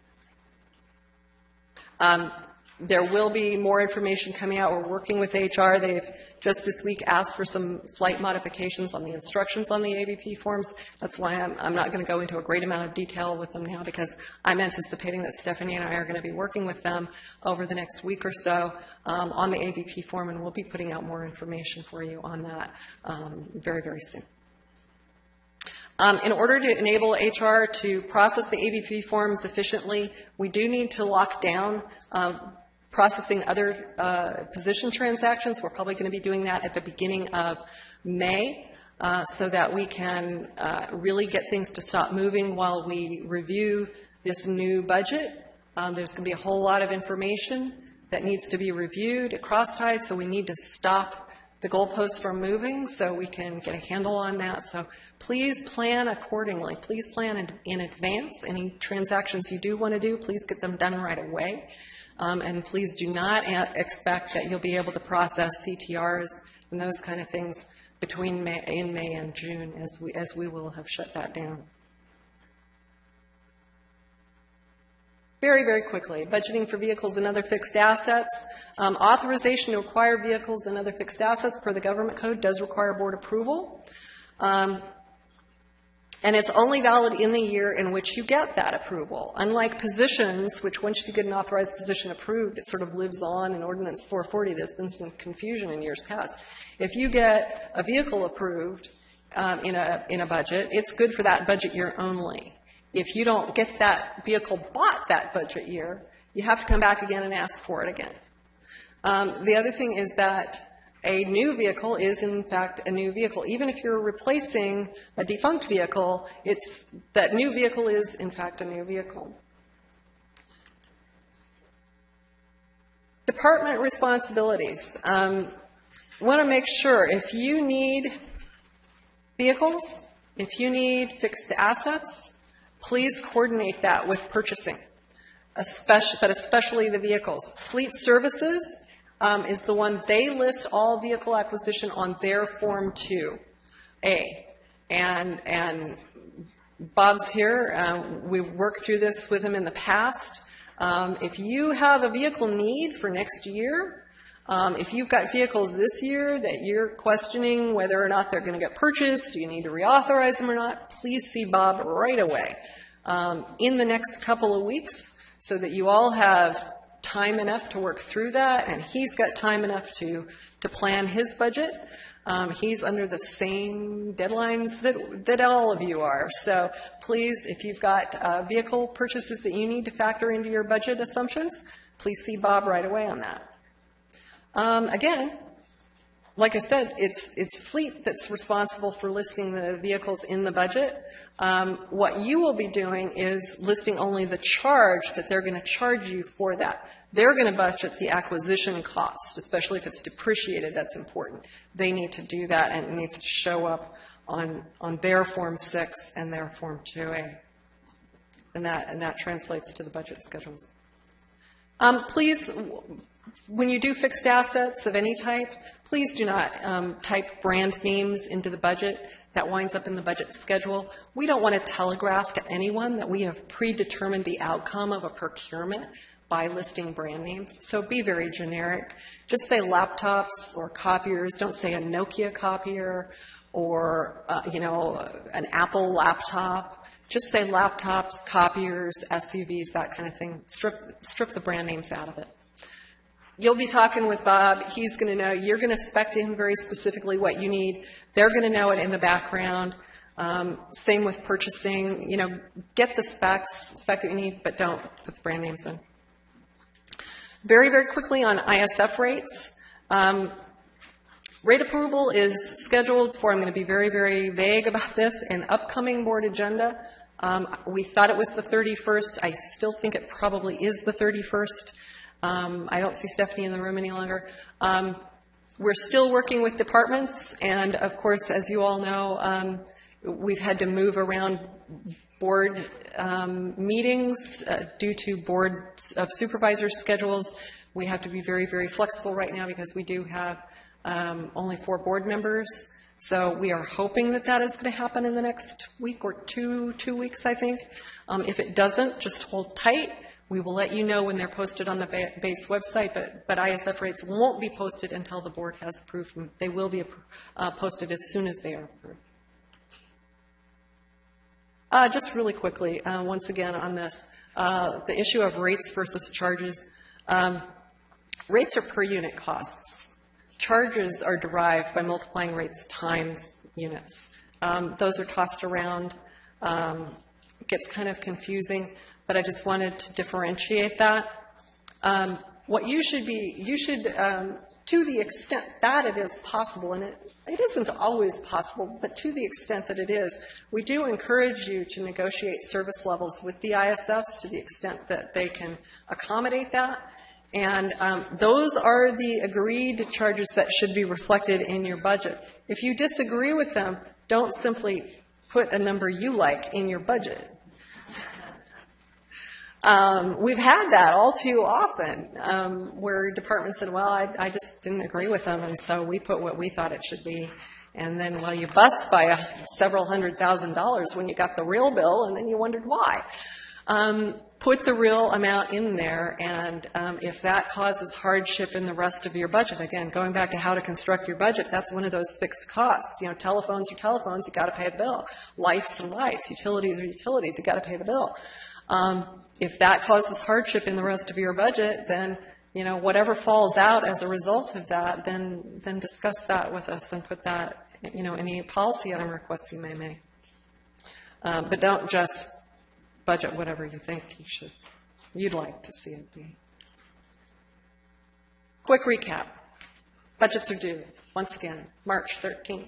There will be more information coming out. We're working with HR. They've just this week asked for some slight modifications on the instructions on the ABP forms. That's why I'm not going to go into a great amount of detail with them now, because I'm anticipating that Stephanie and I are going to be working with them over the next week or so on the ABP form, and we'll be putting out more information for you on that very, very soon. In order to enable HR to process the ABP forms efficiently, we do need to lock down processing other position transactions. We're probably going to be doing that at the beginning of May so that we can really get things to stop moving while we review this new budget. There's going to be a whole lot of information that needs to be reviewed at Crosstide, so we need to stop the goalposts from moving so we can get a handle on that. So please plan accordingly. Please plan in advance. Any transactions you do want to do, please get them done right away. And please do not expect that you'll be able to process CTRs and those kind of things between May and June, as we will have shut that down. Very, very quickly, budgeting for vehicles and other fixed assets. Authorization to acquire vehicles and other fixed assets per the government code does require board approval. And it's only valid in the year in which you get that approval. Unlike positions, which once you get an authorized position approved, it sort of lives on in Ordinance 440. There's been some confusion in years past. If you get a vehicle approved in a budget, it's good for that budget year only. If you don't get that vehicle bought that budget year, you have to come back again and ask for it again. The other thing is that a new vehicle is, in fact, a new vehicle. Even if you're replacing a defunct vehicle, that new vehicle is, in fact, a new vehicle. Department responsibilities. Want to make sure if you need vehicles, if you need fixed assets, please coordinate that with purchasing, but especially the vehicles. Fleet Services is the one, they list all vehicle acquisition on their Form 2A. And Bob's here. We worked through this with him in the past. If you have a vehicle need for next year, if you've got vehicles this year that you're questioning whether or not they're going to get purchased, do you need to reauthorize them or not, please see Bob right away in the next couple of weeks so that you all have time enough to work through that, and he's got time enough to plan his budget. He's under the same deadlines that all of you are. So please, if you've got vehicle purchases that you need to factor into your budget assumptions, please see Bob right away on that. Again, like I said, it's Fleet that's responsible for listing the vehicles in the budget. What you will be doing is listing only the charge that they're going to charge you for that. They're going to budget the acquisition cost, especially if it's depreciated. That's important. They need to do that, and it needs to show up on their Form 6 and their Form 2A. And that translates to the budget schedules. Please, when you do fixed assets of any type, please do not type brand names into the budget. That winds up in the budget schedule. We don't want to telegraph to anyone that we have predetermined the outcome of a procurement by listing brand names. So be very generic. Just say laptops or copiers. Don't say a Nokia copier or an Apple laptop. Just say laptops, copiers, SUVs, that kind of thing. Strip the brand names out of it. You'll be talking with Bob. He's going to know. You're going to spec to him very specifically what you need. They're going to know it in the background. Same with purchasing. Get the spec that you need, but don't put the brand names in. Very, very quickly on ISF rates. Rate approval is scheduled for, I'm going to be very, very vague about this, an upcoming board agenda. We thought it was the 31st. I still think it probably is the 31st. I don't see Stephanie in the room any longer. We're still working with departments, and of course, as you all know, we've had to move around board meetings due to board of supervisors schedules. We have to be very, very flexible right now because we do have only 4 board members. So we are hoping that that is going to happen in the next week or two weeks, I think. If it doesn't, just hold tight. We will let you know when they're posted on the base website, but ISF rates won't be posted until the board has approved them. They will be posted as soon as they are approved. Just really quickly, once again on this, the issue of rates versus charges. Rates are per unit costs. Charges are derived by multiplying rates times units. Those are tossed around. It gets kind of confusing, but I just wanted to differentiate that. What you should, to the extent that it is possible, and it isn't always possible, but to the extent that it is, we do encourage you to negotiate service levels with the ISFs to the extent that they can accommodate that. And those are the agreed charges that should be reflected in your budget. If you disagree with them, don't simply put a number you like in your budget. We've had that all too often where departments said, well, I just didn't agree with them, and so we put what we thought it should be. And then, well, you bust by several $100,000 when you got the real bill, and then you wondered why. put the real amount in there, and if that causes hardship in the rest of your budget, again, going back to how to construct your budget, that's one of those fixed costs. You know, telephones are telephones, you got to pay a bill. Lights are lights, utilities are utilities, you got to pay the bill. If that causes hardship in the rest of your budget, then, you know, whatever falls out as a result of that, then discuss that with us and put that, you know, any policy item requests you may make. But don't just budget whatever you think you'd like to see it be. Quick recap. Budgets are due, once again, March 13th.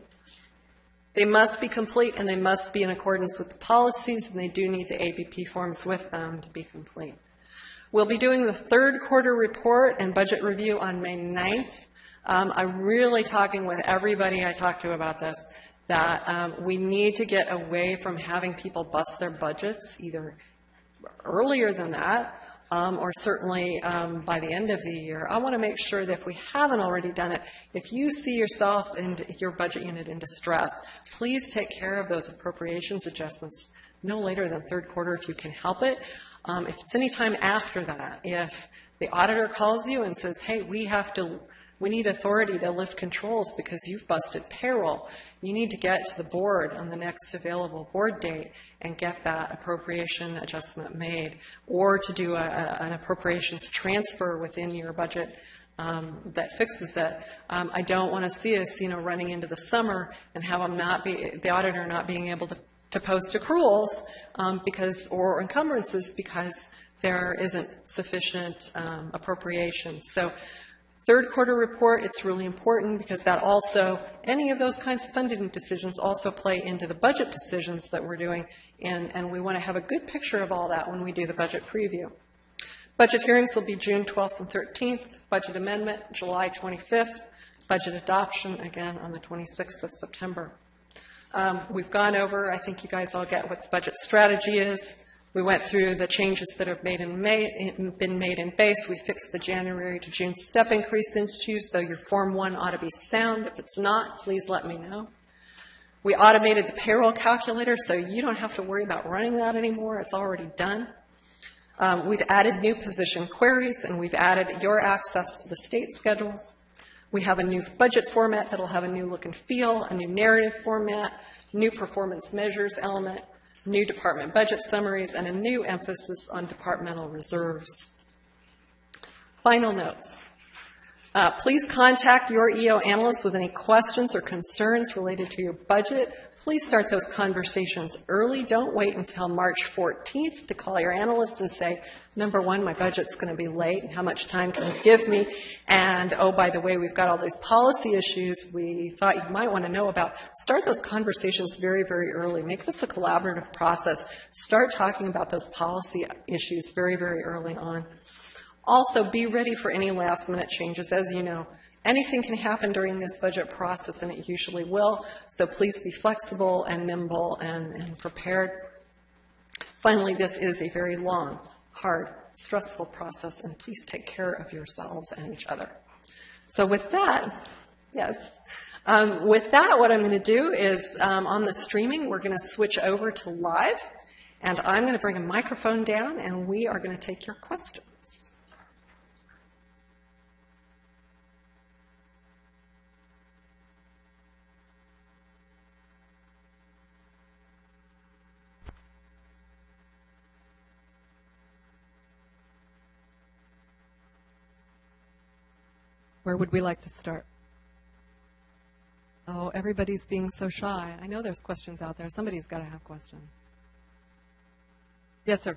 They must be complete and they must be in accordance with the policies, and they do need the ABP forms with them to be complete. We'll be doing the third quarter report and budget review on May 9th. I'm really talking with everybody I talk to about this, that we need to get away from having people bust their budgets either earlier than that or certainly by the end of the year. I want to make sure that if we haven't already done it, if you see yourself and your budget unit in distress, please take care of those appropriations adjustments no later than third quarter if you can help it. If it's any time after that, if the auditor calls you and says, hey, we need authority to lift controls because you've busted payroll, you need to get to the board on the next available board date and get that appropriation adjustment made, or to do an appropriations transfer within your budget that fixes it. I don't want to see us, you know, running into the summer and have them the auditor not being able to post accruals or encumbrances because there isn't sufficient appropriation. So third quarter report, it's really important because that also, any of those kinds of funding decisions also play into the budget decisions that we're doing, and we want to have a good picture of all that when we do the budget preview. Budget hearings will be June 12th and 13th, budget amendment July 25th, budget adoption again on the 26th of September. We've gone over, I think you guys all get what the budget strategy is. We went through the changes that have been made in base. We fixed the January to June step increase issue, so your Form 1 ought to be sound. If it's not, please let me know. We automated the payroll calculator, so you don't have to worry about running that anymore. It's already done. We've added new position queries, and we've added your access to the state schedules. We have a new budget format that will have a new look and feel, a new narrative format, new performance measures element, new department budget summaries, and a new emphasis on departmental reserves. Final notes. Please contact your EO analyst with any questions or concerns related to your budget. Please start those conversations early. Don't wait until March 14th to call your analyst and say, number one, my budget's going to be late, and how much time can you give me? And, oh, by the way, we've got all these policy issues we thought you might want to know about. Start those conversations very, very early. Make this a collaborative process. Start talking about those policy issues very, very early on. Also, be ready for any last-minute changes. As you know, anything can happen during this budget process, and it usually will, so please be flexible and nimble and prepared. Finally, this is a very long, hard, stressful process, and please take care of yourselves and each other. So with that, yes, what I'm going to do is on the streaming, we're going to switch over to live, and I'm going to bring a microphone down, and we are going to take your questions. Where would we like to start? Oh, everybody's being so shy. I know there's questions out there. Somebody's got to have questions. Yes, sir.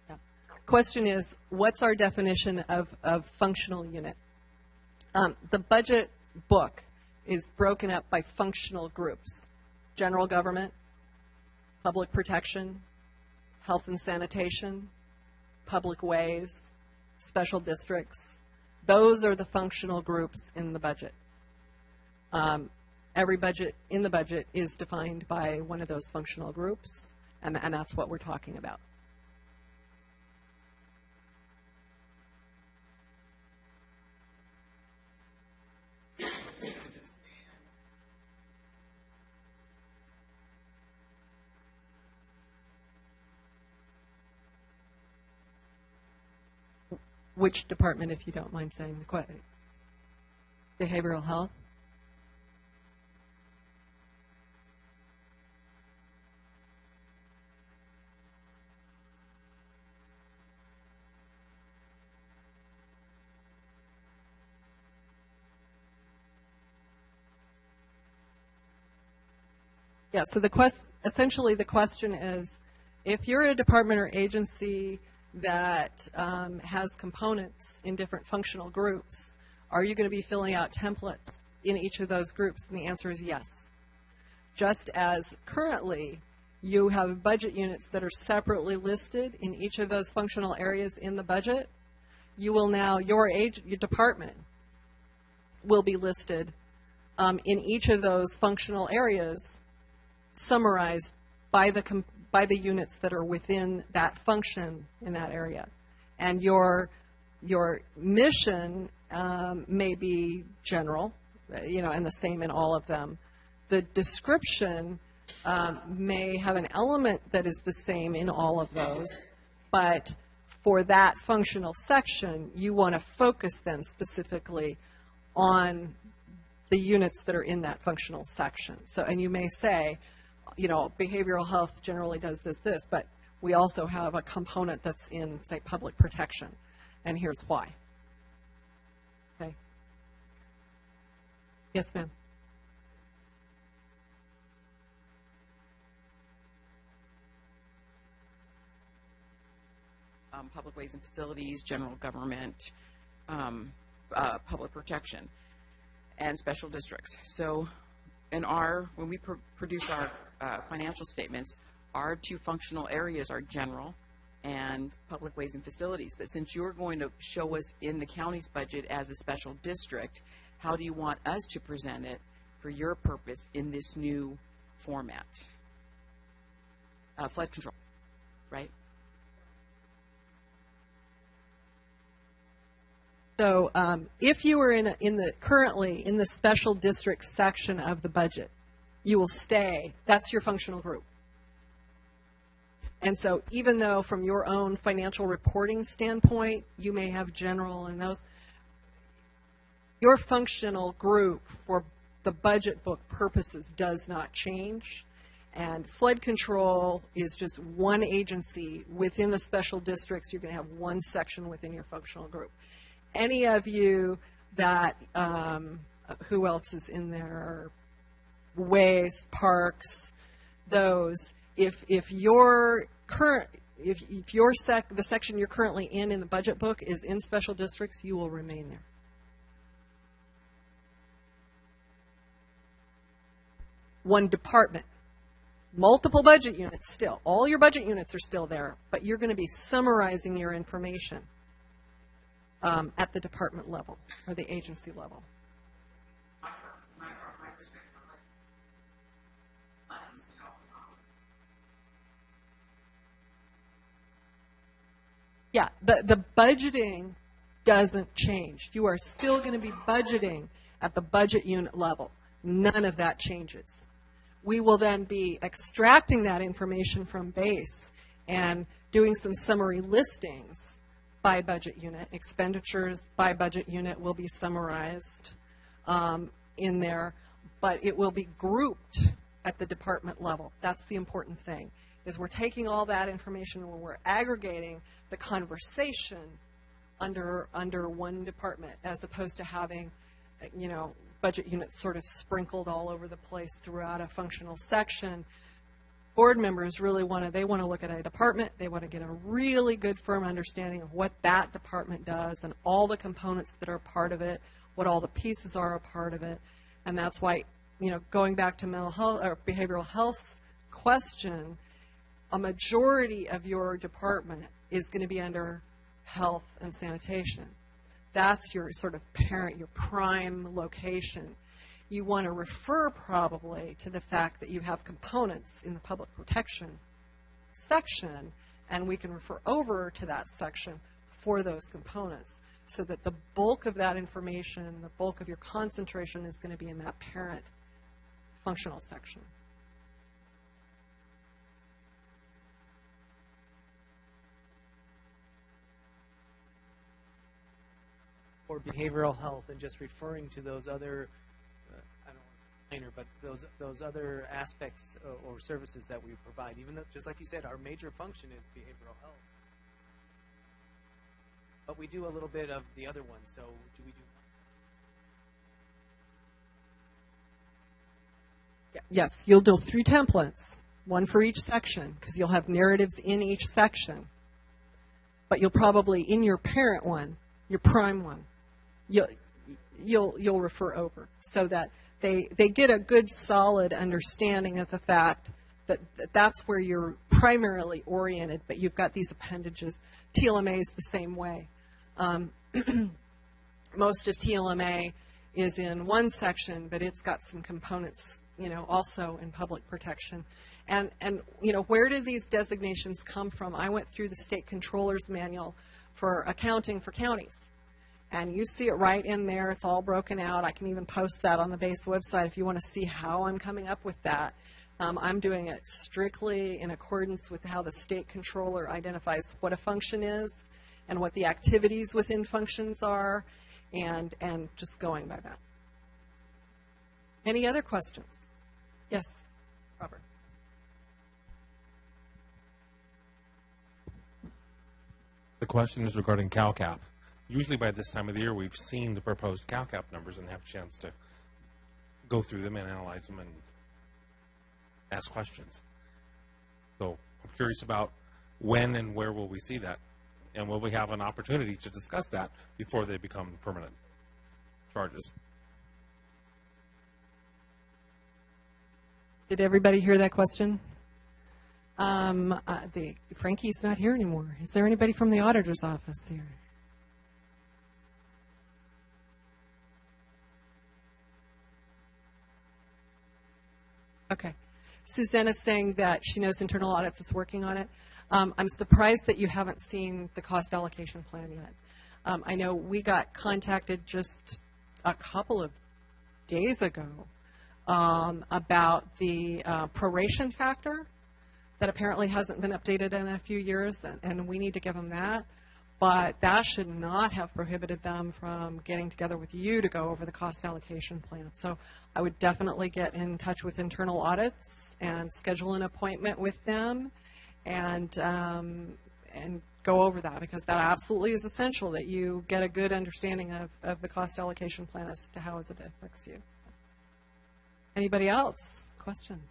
Yeah. Question is, what's our definition of functional unit? The budget book is broken up by functional groups. General government, public protection, health and sanitation, public ways, special districts. Those are the functional groups in the budget. Every budget in the budget is defined by one of those functional groups, and that's what we're talking about. Which department, if you don't mind saying the question? Behavioral health? Yeah, so essentially the question is, if you're a department or agency that has components in different functional groups, are you going to be filling out templates in each of those groups? And the answer is yes. Just as currently you have budget units that are separately listed in each of those functional areas in the budget, you will now, your department will be listed in each of those functional areas, summarized by the units that are within that function in that area. And your mission may be general, and the same in all of them. The description may have an element that is the same in all of those, but for that functional section, you want to focus then specifically on the units that are in that functional section. So, and you may say, behavioral health generally does this, but we also have a component that's in, say, public protection, and here's why. Okay. Yes, ma'am. Public ways and facilities, general government, public protection, and special districts. So when we produce our financial statements, our two functional areas are general and public ways and facilities. But since you're going to show us in the county's budget as a special district, how do you want us to present it for your purpose in this new format? Flood control, right? So if you are currently in the special district section of the budget, you will stay, that's your functional group. And so even though from your own financial reporting standpoint, you may have general and those, your functional group for the budget book purposes does not change. And flood control is just one agency within the special districts. You're going to have one section within your functional group. Any of you that, who else is in there? Ways, parks, those. If your the section you're currently in the budget book is in special districts, you will remain there. One department, multiple budget units still. All your budget units are still there, but you're going to be summarizing your information at the department level or the agency level. Yeah, the budgeting doesn't change. You are still going to be budgeting at the budget unit level. None of that changes. We will then be extracting that information from base and doing some summary listings by budget unit. Expenditures by budget unit will be summarized in there, but it will be grouped at the department level. That's the important thing, is we're taking all that information and we're aggregating the conversation under one department, as opposed to having, budget units sort of sprinkled all over the place throughout a functional section. Board members really want to look at a department. They want to get a really good, firm understanding of what that department does and all the components that are part of it, what all the pieces are a part of it. And that's why, going back to mental health or behavioral health question, a majority of your department is going to be under health and sanitation. That's your sort of parent, your prime location. You want to refer probably to the fact that you have components in the public protection section, and we can refer over to that section for those components, so that the bulk of that information, the bulk of your concentration is going to be in that parent functional section. for behavioral health and just referring to those other, I don't want to but those other aspects or services that we provide. Even though, just like you said, our major function is behavioral health. But we do a little bit of the other ones. So do we do? Yes, you'll do 3 templates, one for each section, because you'll have narratives in each section. But you'll probably, in your parent one, your prime one, you'll refer over so that they get a good, solid understanding of the fact that that's where you're primarily oriented, but you've got these appendages. TLMA is the same way. Most of TLMA is in one section, but it's got some components, also in public protection. And where do these designations come from? I went through the State Controller's Manual for accounting for counties. And you see it right in there. It's all broken out. I can even post that on the base website if you want to see how I'm coming up with that. I'm doing it strictly in accordance with how the State Controller identifies what a function is and what the activities within functions are, and just going by that. Any other questions? Yes, Robert. The question is regarding CalCap. Usually by this time of the year, we've seen the proposed CalCap numbers and have a chance to go through them and analyze them and ask questions. So I'm curious about when and where will we see that? And will we have an opportunity to discuss that before they become permanent charges? Did everybody hear that question? Frankie's not here anymore. Is there anybody from the auditor's office here? Okay. Susanna's saying that she knows internal audits is working on it. I'm surprised that you haven't seen the cost allocation plan yet. I know we got contacted just a couple of days ago about the proration factor that apparently hasn't been updated in a few years, and we need to give them that. But that should not have prohibited them from getting together with you to go over the cost allocation plan. So I would definitely get in touch with internal audits and schedule an appointment with them and go over that, because that absolutely is essential that you get a good understanding of the cost allocation plan as to how it affects you. Anybody else? Questions?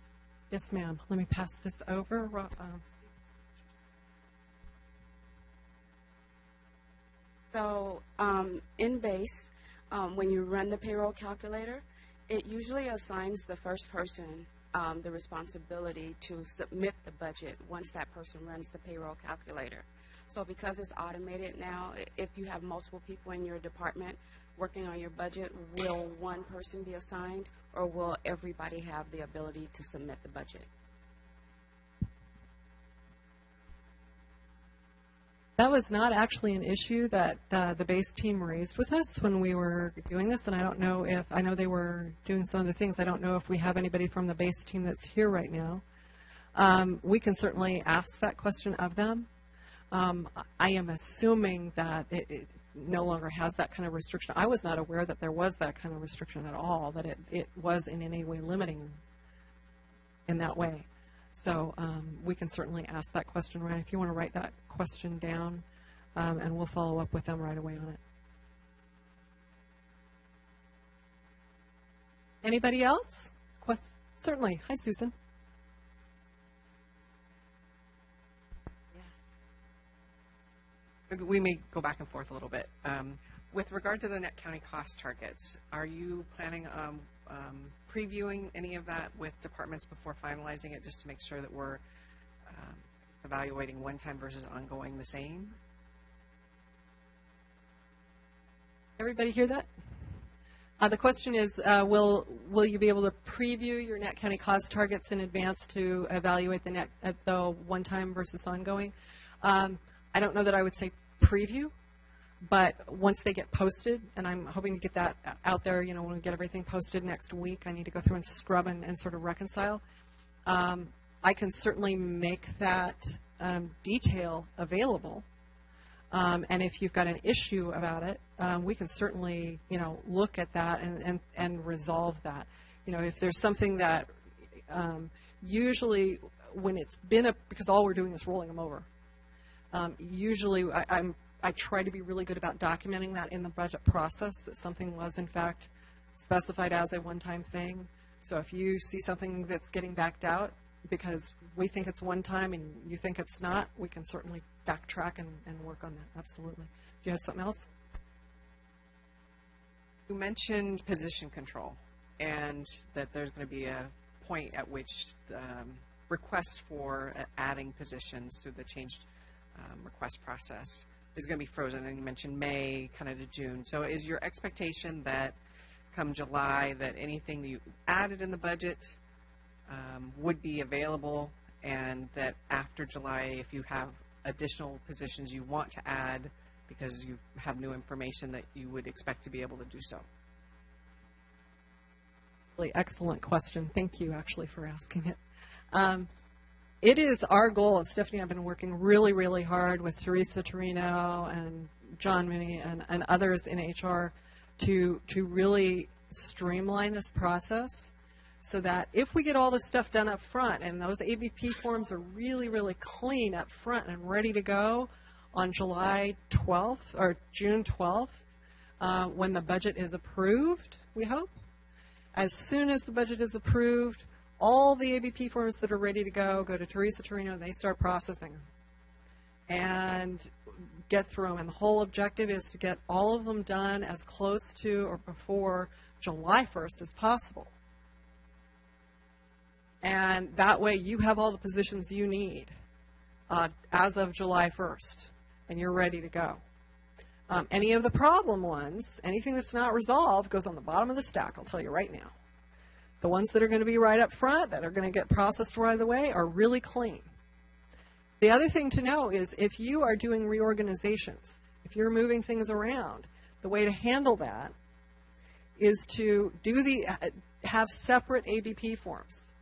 Yes, ma'am. Let me pass this over. So in BASE, when you run the payroll calculator, it usually assigns the first person the responsibility to submit the budget once that person runs the payroll calculator. So because it's automated now, if you have multiple people in your department working on your budget, will one person be assigned, or will everybody have the ability to submit the budget? That was not actually an issue that the BASE team raised with us when we were doing this, and I don't know if, I know they were doing some of the things. I don't know if we have anybody from the BASE team that's here right now. We can certainly ask that question of them. I am assuming that it no longer has that kind of restriction. I was not aware that there was that kind of restriction at all, that it was in any way limiting in that way. So we can certainly ask that question, Ryan, if you want to write that question down, and we'll follow up with them right away on it. Anybody else? Certainly. Hi, Susan. We may go back and forth a little bit. With regard to the net county cost targets, are you planning on previewing any of that with departments before finalizing it, just to make sure that we're evaluating one-time versus ongoing the same? Everybody hear that? The question is, will you be able to preview your net county cost targets in advance to evaluate the one-time versus ongoing? I don't know that I would say preview, but once they get posted, and I'm hoping to get that out there, when we get everything posted next week, I need to go through and scrub and sort of reconcile. I can certainly make that detail available. And if you've got an issue about it, we can certainly, look at that and resolve that. If there's something that usually when it's been because all we're doing is rolling them over. Usually I try to be really good about documenting that in the budget process, that something was in fact specified as a one-time thing. So if you see something that's getting backed out because we think it's one time and you think it's not, we can certainly backtrack and work on that. Absolutely. Do you have something else? You mentioned position control and that there's going to be a point at which requests for adding positions through the changed request process is going to be frozen. And you mentioned May kind of to June. So is your expectation that come July that anything that you added in the budget would be available, and that after July, if you have additional positions you want to add because you have new information, that you would expect to be able to do so? Really excellent question. Thank you, actually, for asking it. It is our goal, and Stephanie and I have been working really, really hard with Teresa Torino and John Minnie and others in HR to really streamline this process so that if we get all this stuff done up front and those ABP forms are really, really clean up front and ready to go on July 12th or June 12th, when the budget is approved, we hope. As soon as the budget is approved, all the ABP forms that are ready to go to Teresa Torino, and they start processing them and get through them. And the whole objective is to get all of them done as close to or before July 1st as possible. And that way you have all the positions you need as of July 1st, and you're ready to go. Any of the problem ones, anything that's not resolved, goes on the bottom of the stack, I'll tell you right now. The ones that are going to be right up front, that are going to get processed right away, are really clean. The other thing to know is if you are doing reorganizations, if you're moving things around, the way to handle that is to have separate ABP forms.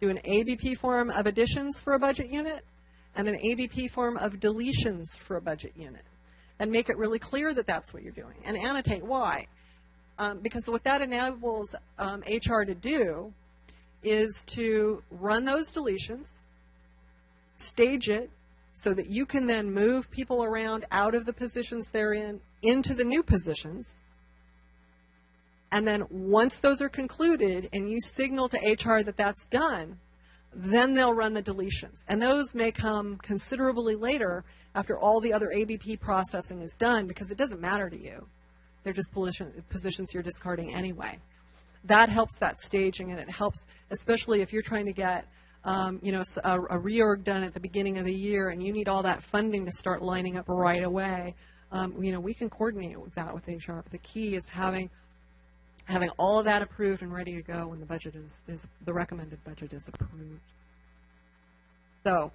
Do an ABP form of additions for a budget unit and an ABP form of deletions for a budget unit. And make it really clear that that's what you're doing. And annotate why. Because what that enables HR to do is to run those deletions, stage it so that you can then move people around out of the positions they're in into the new positions. And then once those are concluded and you signal to HR that that's done, then they'll run the deletions. And those may come considerably later after all the other ABP processing is done, because it doesn't matter to you. They're just positions you're discarding anyway. That helps that staging, and it helps, especially if you're trying to get a reorg done at the beginning of the year and you need all that funding to start lining up right away. We can coordinate with that with HR. But the key is having all of that approved and ready to go when the budget is the recommended budget is approved. So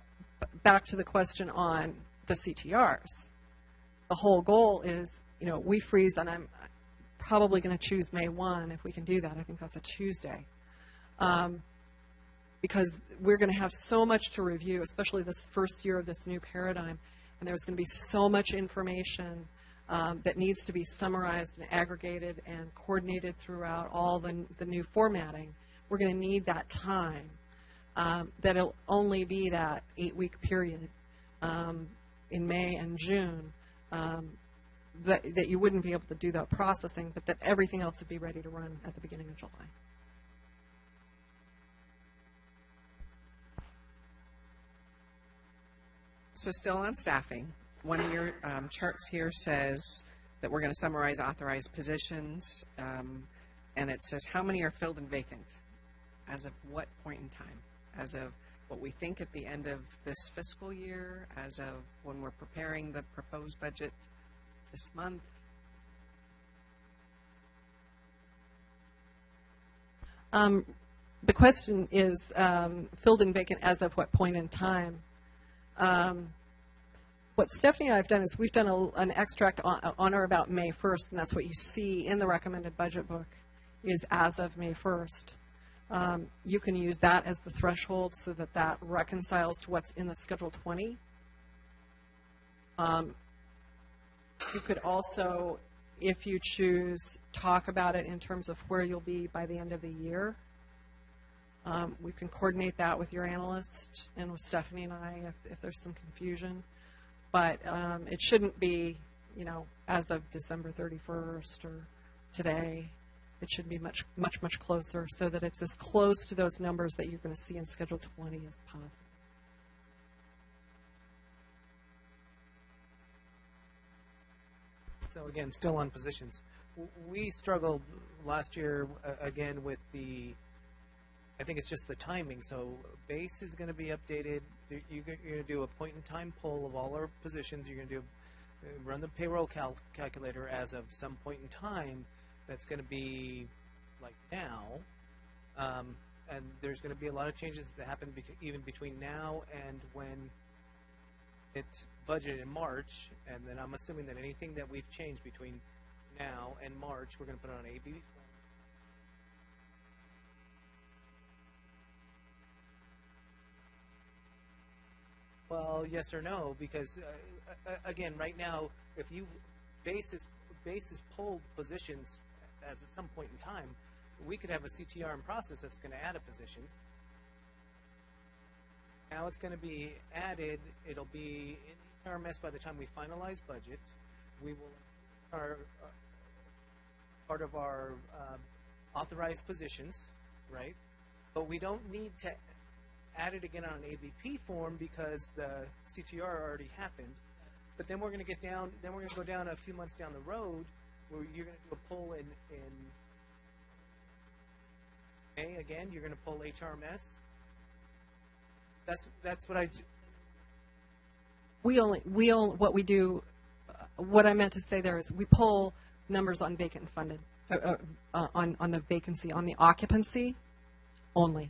back to the question on the CTRs. The whole goal is, we freeze, and I'm probably going to choose May 1 if we can do that. I think that's a Tuesday. Because we're going to have so much to review, especially this first year of this new paradigm, and there's going to be so much information that needs to be summarized and aggregated and coordinated throughout all the new formatting. We're going to need that time. That'll only be that 8-week period in May and June that you wouldn't be able to do that processing, but that everything else would be ready to run at the beginning of July. So still on staffing, one of your charts here says that we're going to summarize authorized positions, and it says how many are filled and vacant as of what point in time? As of what we think at the end of this fiscal year, as of when we're preparing the proposed budget this month? The question is filled and vacant as of what point in time? What Stephanie and I have done is we've done an extract on or about May 1st, and that's what you see in the recommended budget book, is as of May 1st. You can use that as the threshold so that reconciles to what's in the Schedule 20. You could also, if you choose, talk about it in terms of where you'll be by the end of the year. We can coordinate that with your analyst and with Stephanie and I if there's some confusion. But it shouldn't be, as of December 31st or today. It should be much, much, much closer so that it's as close to those numbers that you're going to see in Schedule 20 as possible. So again, still on positions. We struggled last year again with I think it's just the timing. So base is going to be updated. You're going to do a point-in-time poll of all our positions. You're going to run the payroll calculator as of some point in time. That's going to be like now. And there's going to be a lot of changes that happen even between now and when it's budgeted in March. And then I'm assuming that anything that we've changed between now and March, we're going to put on AB form. Well, yes or no, because again, right now, if you basis polled positions as at some point in time, we could have a CTR in process that's going to add a position. Now it's going to be added. It'll be in RMS by the time we finalize budget. We will part of our authorized positions, right? But we don't need to add it again on an ABP form because the CTR already happened. But then we're going to get down. Then we're going to go down a few months down the road where you're going to do a poll in May again. You're going to poll HRMS. That's what I. What we do. What I meant to say there is we pull numbers on vacant and funded, on the vacancy, on the occupancy only.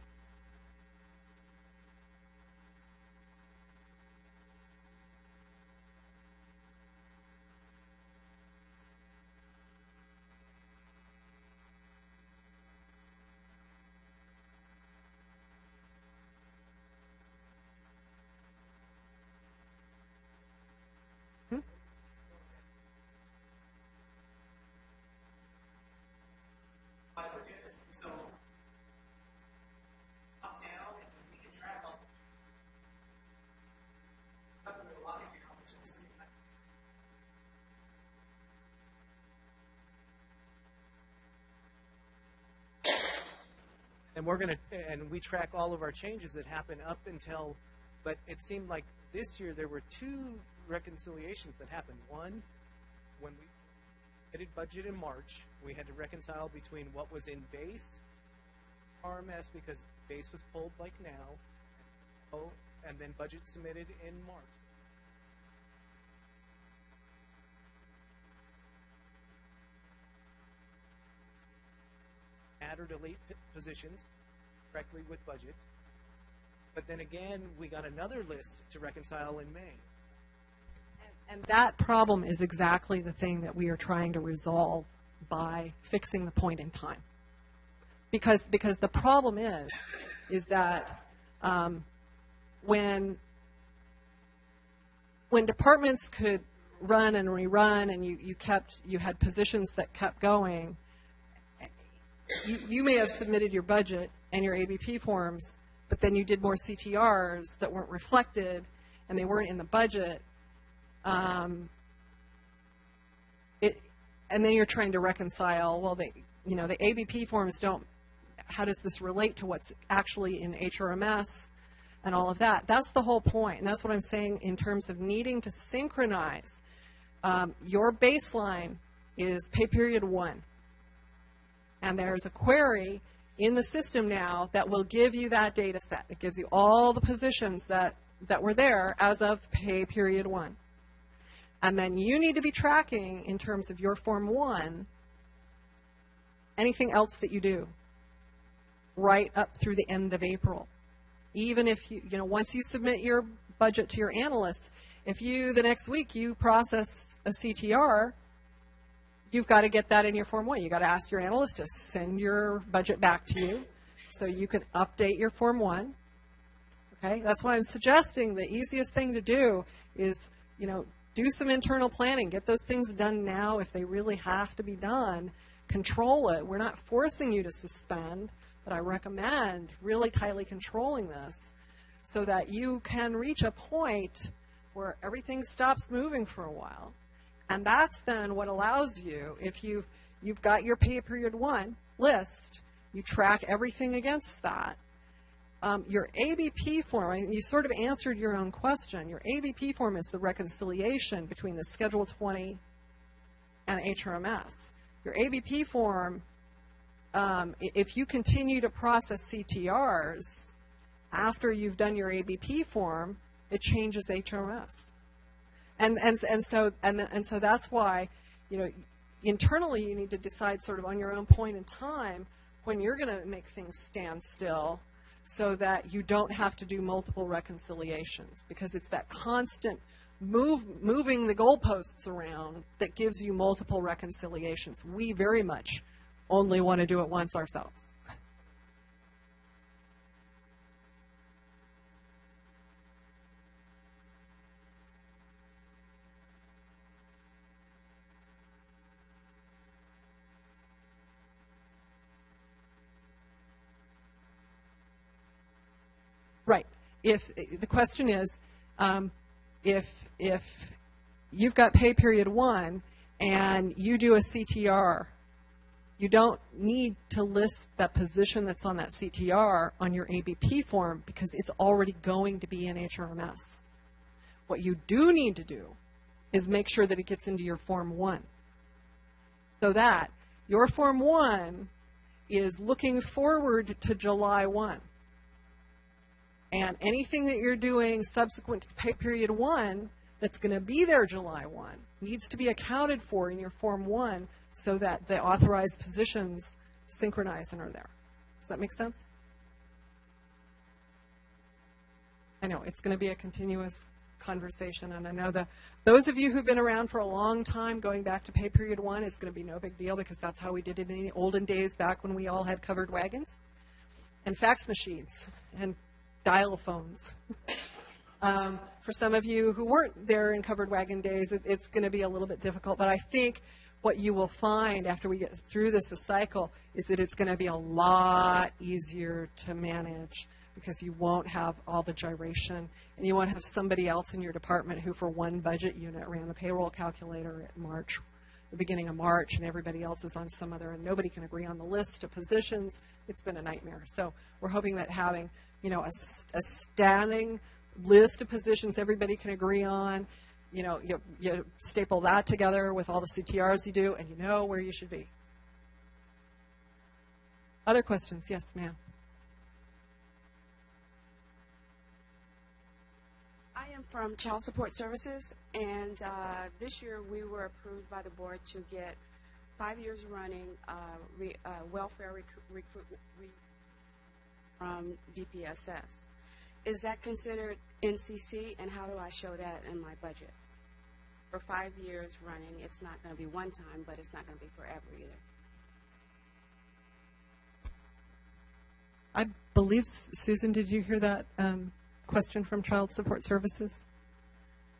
And we track all of our changes that happen up until, but it seemed like this year there were two reconciliations that happened. One, when we did budget in March, we had to reconcile between what was in base RMS because base was pulled like now, and then budget submitted in March. Add or delete positions correctly with budget. But then again, we got another list to reconcile in May. And that problem is exactly the thing that we are trying to resolve by fixing the point in time. Because the problem is that when departments could run and rerun and you had positions that kept going, you may have submitted your budget and your ABP forms, but then you did more CTRs that weren't reflected and they weren't in the budget. And then you're trying to reconcile, well, the ABP forms don't, how does this relate to what's actually in HRMS and all of that? That's the whole point, and that's what I'm saying in terms of needing to synchronize. Your baseline is pay period 1. And there's a query in the system now that will give you that data set. It gives you all the positions that were there as of pay period 1. And then you need to be tracking in terms of your Form 1 anything else that you do right up through the end of April. Even if once you submit your budget to your analysts, if the next week you process a CTR, you've got to get that in your Form 1. You've got to ask your analyst to send your budget back to you so you can update your Form 1. Okay? That's why I'm suggesting the easiest thing to do is, do some internal planning. Get those things done now if they really have to be done. Control it. We're not forcing you to suspend, but I recommend really tightly controlling this so that you can reach a point where everything stops moving for a while. And that's then what allows you, if you've got your pay period 1 list, you track everything against that. Your ABP form, you sort of answered your own question. Your ABP form is the reconciliation between the Schedule 20 and HRMS. Your ABP form, if you continue to process CTRs after you've done your ABP form, it changes HRMS. And so that's why, internally you need to decide sort of on your own point in time when you're going to make things stand still so that you don't have to do multiple reconciliations, because it's that constant moving the goalposts around that gives you multiple reconciliations. We very much only want to do it once ourselves. Right. If the question is, if you've got pay period 1 and you do a CTR, you don't need to list that position that's on that CTR on your ABP form because it's already going to be in HRMS. What you do need to do is make sure that it gets into your Form 1 so that your Form 1 is looking forward to July 1. And anything that you're doing subsequent to pay period 1 that's going to be there July 1 needs to be accounted for in your Form 1 so that the authorized positions synchronize and are there. Does that make sense? I know it's going to be a continuous conversation, and I know that those of you who've been around for a long time, going back to pay period 1, it's going to be no big deal because that's how we did it in the olden days back when we all had covered wagons and fax machines and dial phones. For some of you who weren't there in covered wagon days, it's going to be a little bit difficult, but I think what you will find after we get through this cycle is that it's going to be a lot easier to manage because you won't have all the gyration and you won't have somebody else in your department who for one budget unit ran the payroll calculator at March, the beginning of March, and everybody else is on some other, and nobody can agree on the list of positions. It's been a nightmare. So we're hoping that having a standing list of positions everybody can agree on, you staple that together with all the CTRs you do, and you know where you should be. Other questions? Yes, ma'am. I am from Child Support Services, and this year we were approved by the board to get 5 years running welfare recruitment from DPSS. Is that considered NCC, and how do I show that in my budget? For 5 years running, it's not going to be one time, but it's not going to be forever either. I believe, Susan, did you hear that question from Child Support Services?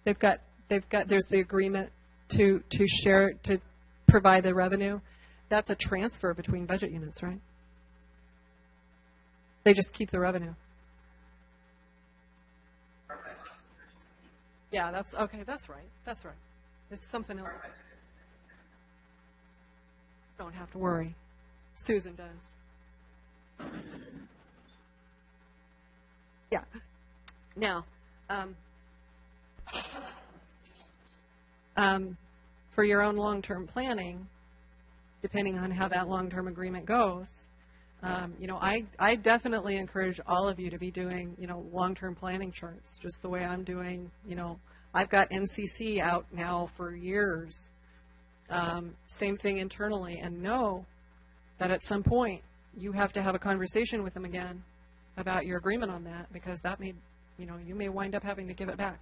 There's the agreement to share, to provide the revenue. That's a transfer between budget units, right? They just keep the revenue. Yeah, that's okay. That's right. That's right. It's something else. Don't have to worry. Susan does. Yeah. Now, for your own long-term planning, depending on how that long-term agreement goes, I definitely encourage all of you to be doing, long-term planning charts, just the way I'm doing. I've got NCC out now for years. Same thing internally, and know that at some point you have to have a conversation with them again about your agreement on that, because that may, you may wind up having to give it back.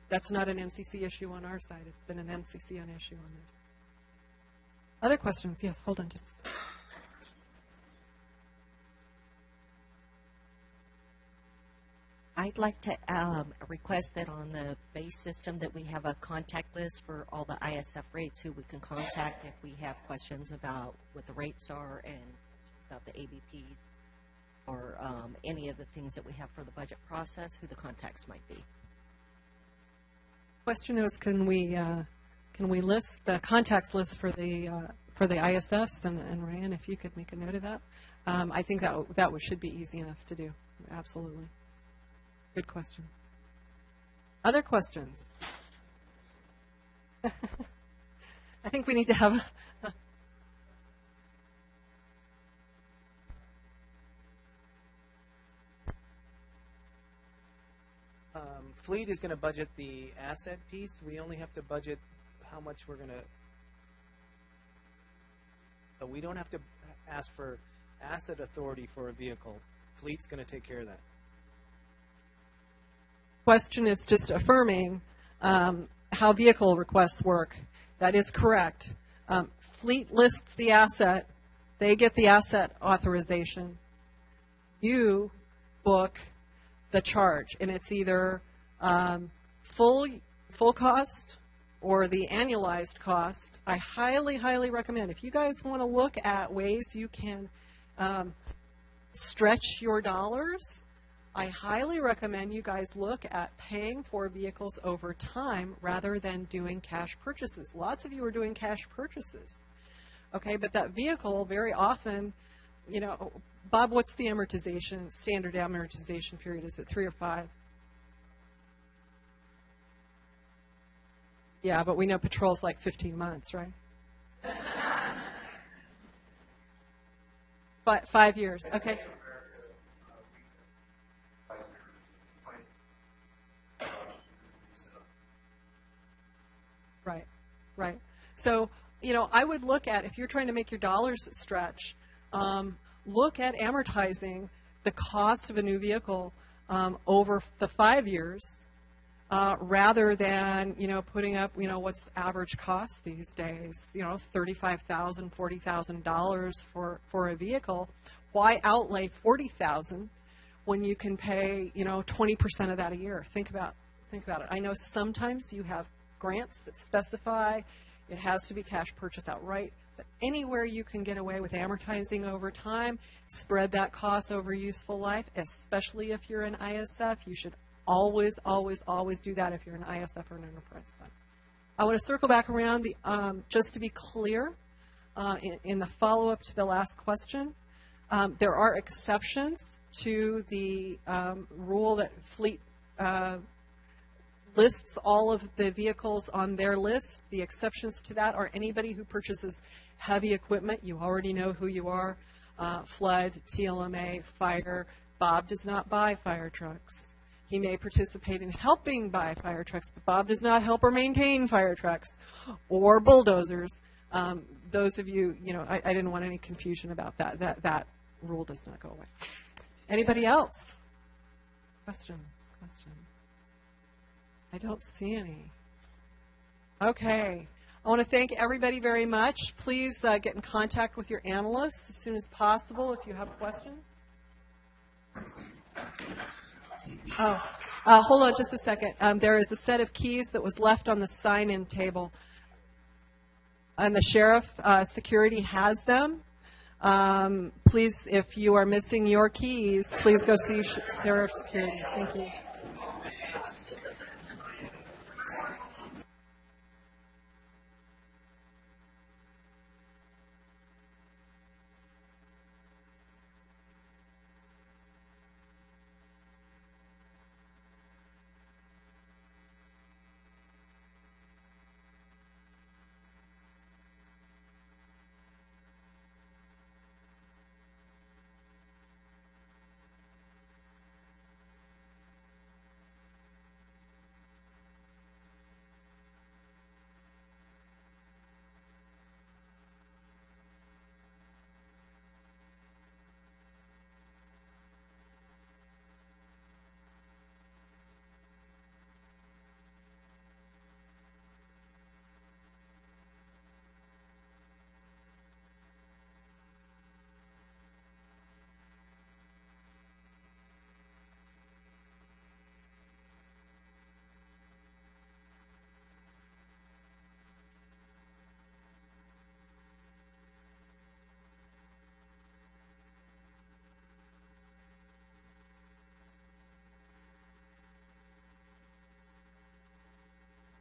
That's not an NCC issue on our side. It's been an NCC issue on theirs. Other questions? Yes, hold on just a second. I'd like to request that on the base system that we have a contact list for all the ISF rates who we can contact if we have questions about what the rates are and about the ABP or any of the things that we have for the budget process, who the contacts might be. Question is, can we list the contacts list for the ISFs, and Ryan, if you could make a note of that. I think that should be easy enough to do. Absolutely. Good question. Other questions? I think we need to have Fleet is going to budget the asset piece. We only have to budget how much we're going to. But we don't have to ask for asset authority for a vehicle. Fleet's going to take care of that. Question is just affirming how vehicle requests work. That is correct. Fleet lists the asset. They get the asset authorization. You book the charge, and it's either full cost or the annualized cost. I highly, highly recommend, if you guys want to look at ways you can stretch your dollars, I highly recommend you guys look at paying for vehicles over time rather than doing cash purchases. Lots of you are doing cash purchases. Okay, but that vehicle very often, you know, Bob, what's the amortization, standard amortization period? Is it 3 or 5? Yeah, but we know patrol's like 15 months, right? 5 years, okay. Right. So, you know, I would look at, if you're trying to make your dollars stretch, look at amortizing the cost of a new vehicle over the 5 years rather than, you know, putting up, you know, what's the average cost these days, you know, $35,000, $40,000 for a vehicle. Why outlay $40,000 when you can pay, you know, 20% of that a year? Think about it. I know sometimes you have grants that specify it has to be cash purchase outright, but anywhere you can get away with amortizing over time, spread that cost over useful life, especially if you're an ISF. You should always, always, always do that if you're an ISF or an enterprise fund. I want to circle back around, just to be clear, in the follow-up to the last question, there are exceptions to the rule that Fleet lists all of the vehicles on their list. The exceptions to that are anybody who purchases heavy equipment. You already know who you are. Flood, TLMA, fire. Bob does not buy fire trucks. He may participate in helping buy fire trucks, but Bob does not help or maintain fire trucks or bulldozers. Those of you, you know, I didn't want any confusion about that. That rule does not go away. Anybody else? Questions? I don't see any. Okay. I want to thank everybody very much. Please get in contact with your analysts as soon as possible if you have questions. Hold on just a second. There is a set of keys that was left on the sign-in table, and the sheriff security has them. Please, if you are missing your keys, please go see sheriff security. Thank you.